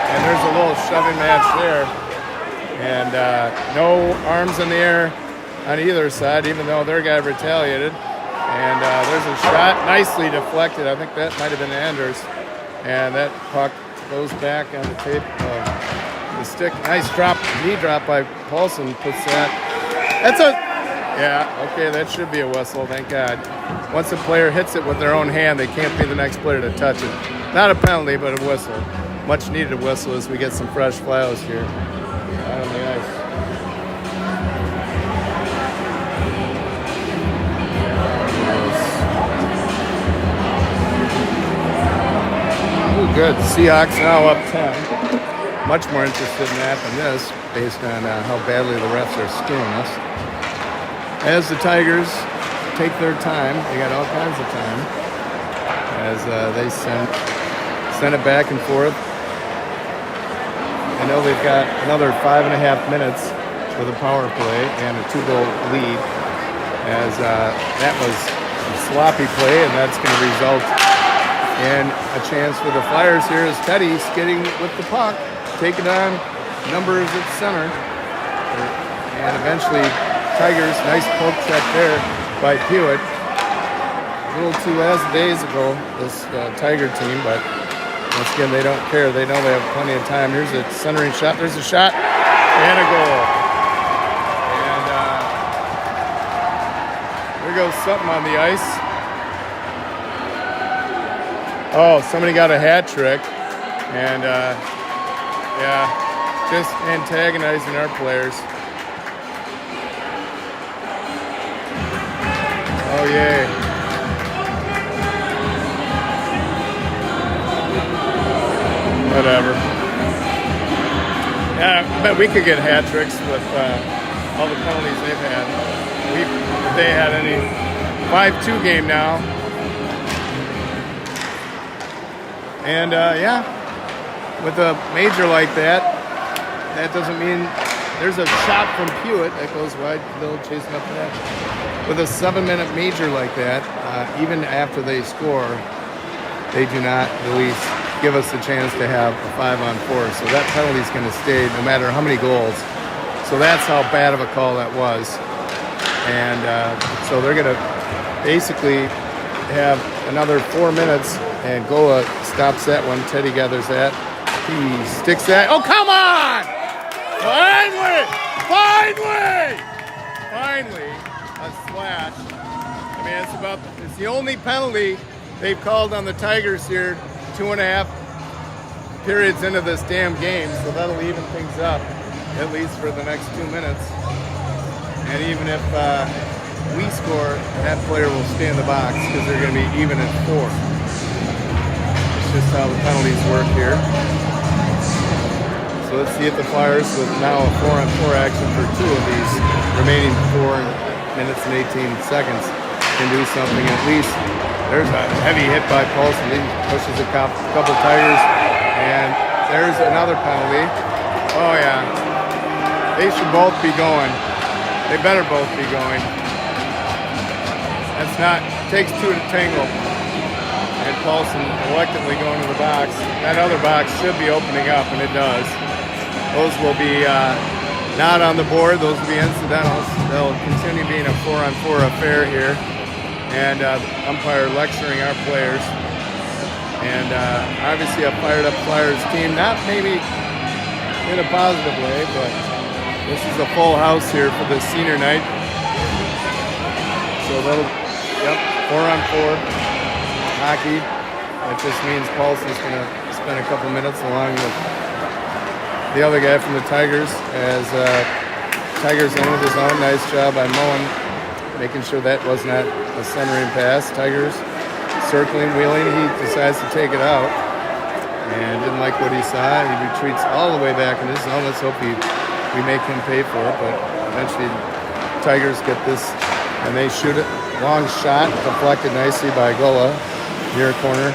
and there's a little shoving match there. And no arms in the air on either side, even though their guy retaliated. And there's a shot, nicely deflected. I think that might have been Anders. And that puck goes back on the tape of the stick. Nice drop, knee drop by Paulson. Puts that. That's a, yeah, okay, that should be a whistle, thank God. Once a player hits it with their own hand, they can't be the next player to touch it. Not a penalty, but a whistle. Much needed whistle as we get some fresh fouls here out on the ice. Good. Seahawks now up 10. Much more interested in that than this, based on how badly the refs are screwing us. As the Tigers take their time, they got all kinds of time, as they send it back and forth. I know they've got another 5.5 minutes for the power play and a 2-goal lead, as that was a sloppy play, and that's going to result and a chance for the Flyers here is Teddy skating with the puck, taking on numbers at center. And eventually, Tigers, nice poke check there by Pewitt. A little too last days ago, this Tiger team, but once again, they don't care. They know they have plenty of time. Here's a centering shot. There's a shot and a goal. And there goes something on the ice. Oh, somebody got a hat trick, and yeah, just antagonizing our players. Oh, yay. Whatever. Yeah, I bet we could get hat tricks with all the penalties they've had. If they had any 5-2 game now. And yeah, with a major like that, that doesn't mean there's a shot from Pewitt that goes wide. They'll chasing up that. With a 7-minute major like that, even after they score, they do not release. Give us a chance to have a 5-on-4. So that penalty is going to stay no matter how many goals. So that's how bad of a call that was. And so they're going to basically have another 4 minutes, and Gola stops that one. Teddy gathers that. He sticks that. Oh, come on! Finally! A slash. I mean, it's the only penalty they've called on the Tigers here. 2.5 periods into this damn game, so that'll even things up, at least for the next 2 minutes. And even if we score, that player will stay in the box because they're going to be even at 4. It's just how the penalties work here. So let's see if the Flyers, with now a 4-on-4 action for 2 of these remaining 4 minutes and 18 seconds, can do something at least. There's a heavy hit by Paulson. He pushes a couple Tigers, and there's another penalty. Oh, yeah. They should both be going. They better both be going. Takes 2 to tangle. And Paulson electively going to the box. That other box should be opening up, and it does. Those will be not on the board. Those will be incidentals. They'll continue being a 4-on-4 affair here. And umpire lecturing our players. And obviously a fired up Flyers team, not maybe in a positive way, but this is a full house here for the senior night. So that'll, 4-on-4 hockey. That just means Paulson's going to spend a couple minutes along with the other guy from the Tigers as Tigers entered his own. Nice job by Moen, making sure that was not a centering pass. Tigers circling, wheeling. He decides to take it out and didn't like what he saw. He retreats all the way back in his zone. Let's hope we make him pay for it. But eventually, Tigers get this, and they shoot it. Long shot, deflected nicely by Gola. Near corner,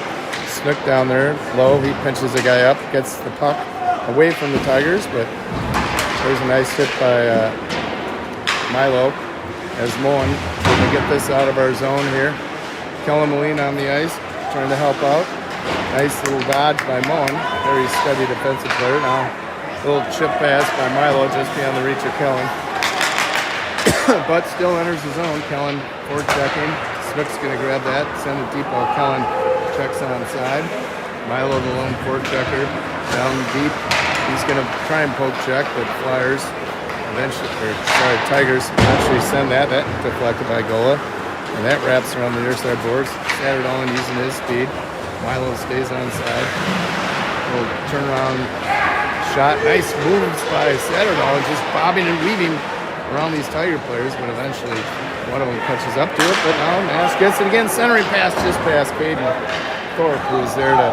Snook down there, low. He pinches the guy up, gets the puck away from the Tigers, but there's a nice hit by Milo. As Moen going to get this out of our zone here. Kellen Molina on the ice, trying to help out. Nice little dodge by Moen. Very steady defensive player. Now, a little chip pass by Milo just beyond the reach of Kellen. But still enters the zone. Kellen forechecking. Snook's going to grab that, send it deep while Kellen checks onside. Milo, the lone forechecker, down deep. He's going to try and poke check, but Flyers Tigers eventually send that deflected by Gola, and that wraps around the near side boards. Satterdahl using his speed. Milo stays onside. Little turnaround shot. Nice moves by Satterdahl, just bobbing and weaving around these Tiger players, but eventually one of them catches up to it. But now Mass gets it again. Centering pass just past Caden Thorpe, who was there to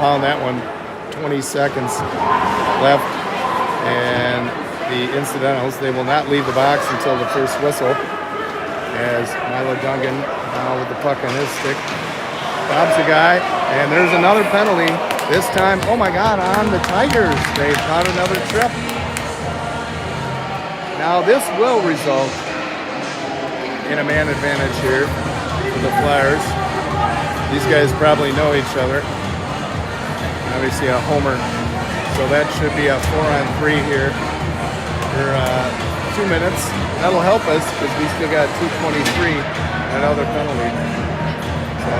pound that one. 20 seconds left, and the incidentals, they will not leave the box until the first whistle, as Milo Dungan now with the puck on his stick bobs the guy, and there's another penalty, this time, oh my god, on the Tigers. They caught another trip. Now this will result in a man advantage here for the Flyers. These guys probably know each other. Obviously a homer, so that should be a 4-on-3 here for 2 minutes. That'll help us because we still got 2:23 and another penalty. So,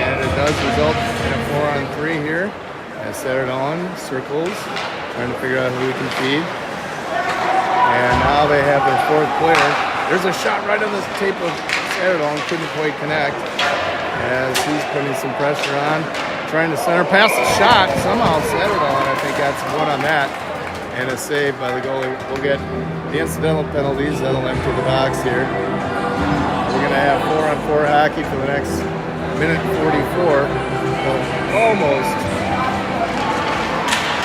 and it does result in a 4-on-3 here. As Satterdahl circles, trying to figure out who we can feed. And now they have their 4th player. There's a shot right on the tape of Satterdahl, couldn't quite connect as he's putting some pressure on. Trying to center pass the shot. Somehow Satterdahl, I think, got some one on that. And a save by the goalie. We'll get the incidental penalties. That'll empty the box here. We're going to have 4-on-4 hockey for the next minute 44. Will almost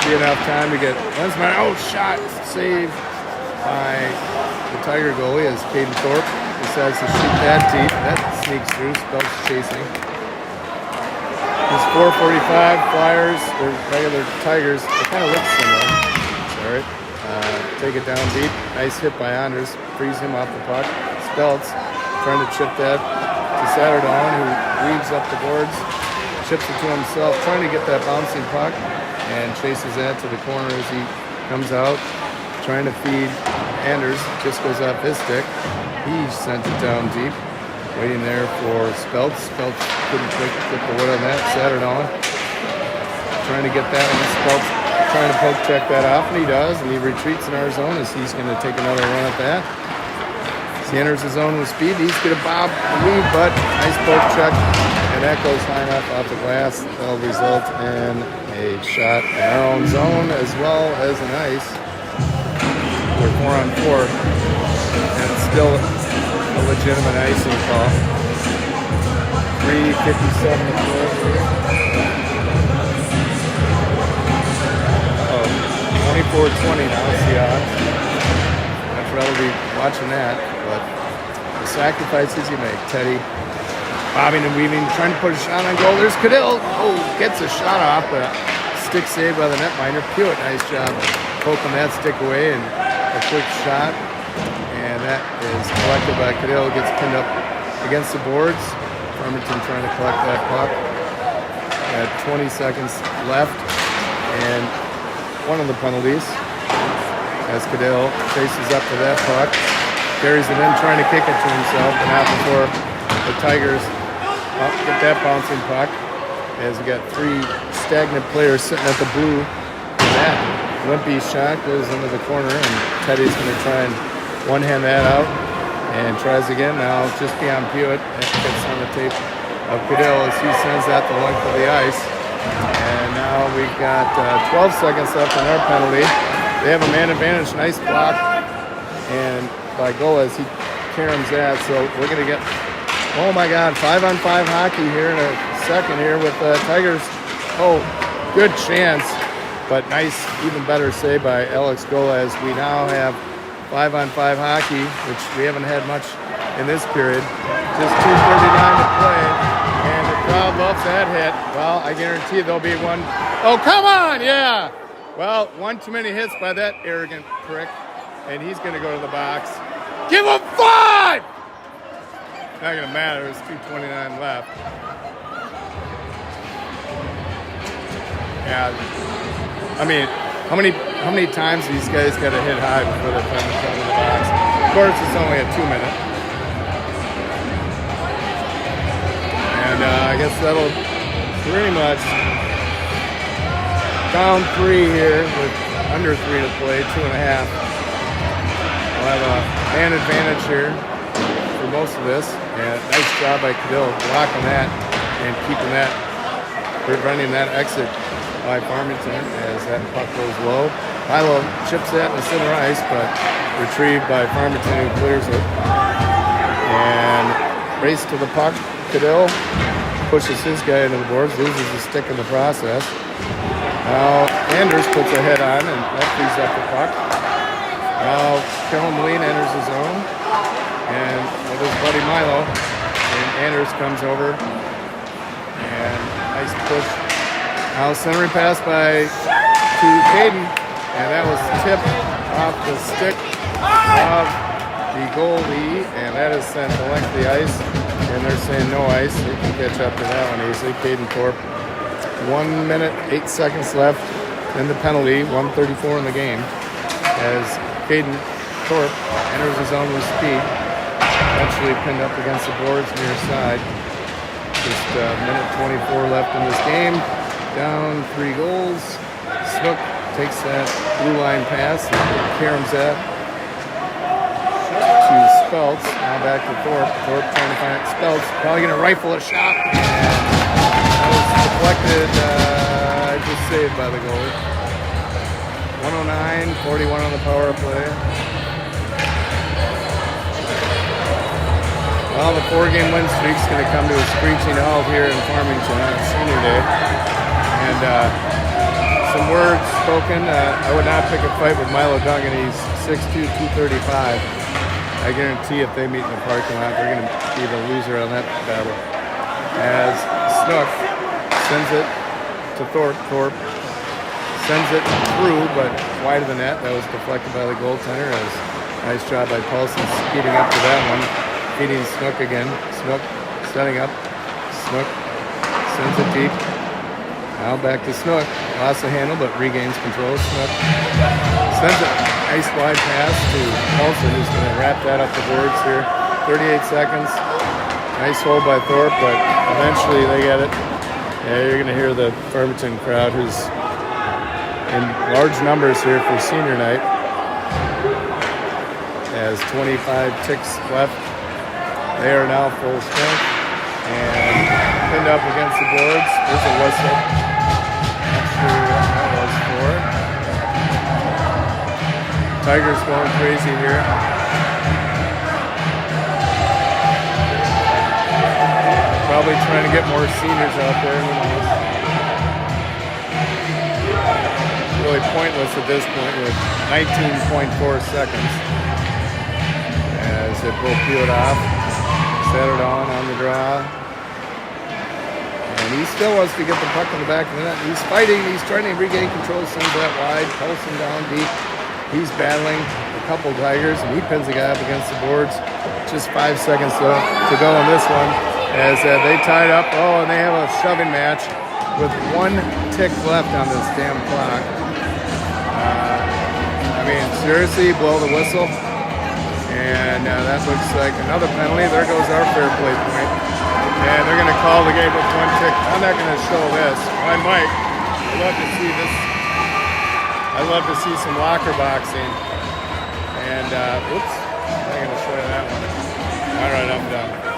be enough time to get Lensman. Oh, shot saved by the Tiger goalie as Caden Thorpe decides to shoot that deep. That sneaks through. Spells chasing. It's 4:45. Flyers or regular Tigers. They kind of look similar. All right. Take it down deep. Nice hit by Anders. Frees him off the puck. Speltz trying to chip that to Satterdon, who weaves up the boards, chips it to himself, trying to get that bouncing puck, and chases that to the corner as he comes out, trying to feed Anders. Just goes off his stick. He sent it down deep, waiting there for Speltz. Speltz couldn't get the wood on that. Satterdon trying to get that one. Speltz trying to poke check that off, and he does, and he retreats in our zone as he's going to take another run at that. As he enters the zone with speed, he's going to bob the lead, but nice poke check, and that goes high enough off the glass. That'll result in a shot in our own zone as well as an ice. We're 4-on-4, and it's still a legitimate icing call. 3:57 to play. 24-20 now, it's the odds. I'd rather be watching that, but the sacrifices you make. Teddy bobbing and weaving, trying to put a shot on goal. There's Cadell. Oh, gets a shot off, but a stick saved by the netminder. Pewitt, nice job poking that stick away and a quick shot. And that is collected by Cadell. Gets pinned up against the boards. Farmington trying to collect that puck. At 20 seconds left, and one of the penalties as Cadell chases up to that puck, carries it in, trying to kick it to himself, but not before the Tigers get that bouncing puck, as we got three stagnant players sitting at the blue. And that limpy shot goes into the corner, and Teddy's going to try and one-hand that out, and tries again. Now just beyond Pewitt, and gets on the tape of Cadell as he sends that the length of the ice. And now we've got 12 seconds left on our penalty. They have a man advantage. Nice block and by Golas. He caroms that. So we're going to get, oh my God, 5-on-5 hockey here in a second here with Tigers. Oh, good chance. But nice, even better save by Alex Golas. We now have 5-on-5 hockey, which we haven't had much in this period. Just 2:39 to play. And the crowd loves that hit. Well, I guarantee there'll be one. Oh, come on, yeah. Well, one too many hits by that arrogant prick, and he's going to go to the box. Give him 5! Not going to matter. There's 2:29 left. Yeah. I mean, how many times these guys got to hit high before they're finally coming to the box? Of course, it's only a 2-minute. And I guess that'll pretty much down 3 here with under 3 to play, 2.5. We'll have a man advantage here for most of this. And nice job by Cadell blocking that and keeping that, preventing that exit by Farmington as that puck goes low. Milo chips that in the center ice, but retrieved by Farmington, who clears it. And race to the puck. Cadell pushes his guy into the boards, loses the stick in the process. Now Anders puts a head on, and that frees up the puck. Now Kellen Moline enters the zone, and with his buddy Milo, and Anders comes over, and nice push. Now centering pass to Caden, and that was tipped off the stick of the goalie, and that is sent to the length of the ice. And they're saying no ice. They can catch up to that one easily. Caden Thorpe. 1 minute, 8 seconds left in the penalty. 1:34 in the game. As Caden Thorpe enters the zone with speed. Eventually pinned up against the boards near side. Just a minute 24 left in this game. Down 3 goals. Snook takes that blue line pass. Caroms that to Speltz. Now back to Thorpe. Thorpe trying to find Speltz. Probably going to rifle a shot. And that was deflected. Just saved by the goalie. 109, 41 on the power play. Well, the 4-game win streak's going to come to a screeching halt here in Farmington on Senior Day. And some words spoken. I would not pick a fight with Milo Duncan. He's 6'2", 235. I guarantee if they meet in the parking lot, they're going to be the loser on that battle. As Snook sends it to Thorpe. Thorpe sends it through, but wide of the net. That was deflected by the goaltender. Nice job by Paulson speeding up to that one. Feeding Snook again. Snook setting up. Snook sends it deep. Now back to Snook. Lost the handle, but regains control. Snook sends it. Nice wide pass to Paulson, who's going to wrap that up the boards here. 38 seconds. Nice hold by Thorpe, but eventually they get it. Yeah, you're going to hear the Farmington crowd, who's in large numbers here for senior night. As 25 ticks left. They are now full strength and pinned up against the boards. There's a whistle. Not sure what that was for. Tigers going crazy here. Probably trying to get more seniors out there. Who knows? Really pointless at this point with 19.4 seconds. As they pull Peeled off. Set it on the draw. And he still wants to get the puck in the back of the net. He's fighting. He's trying to regain control. Sends that wide. Paulson down deep. He's battling a couple Tigers, and he pins the guy up against the boards. Just 5 seconds to go in this one. As they tied up. Oh, and they have a shoving match with 1 tick left on this damn clock. I mean, seriously, blow the whistle. And that looks like another penalty. There goes our fair play point. And they're going to call the game with 1 tick. I'm not going to show this. I might. I'd love to see this. I'd love to see some locker boxing. And, oops. I'm not going to show you that one. All right, I'm done.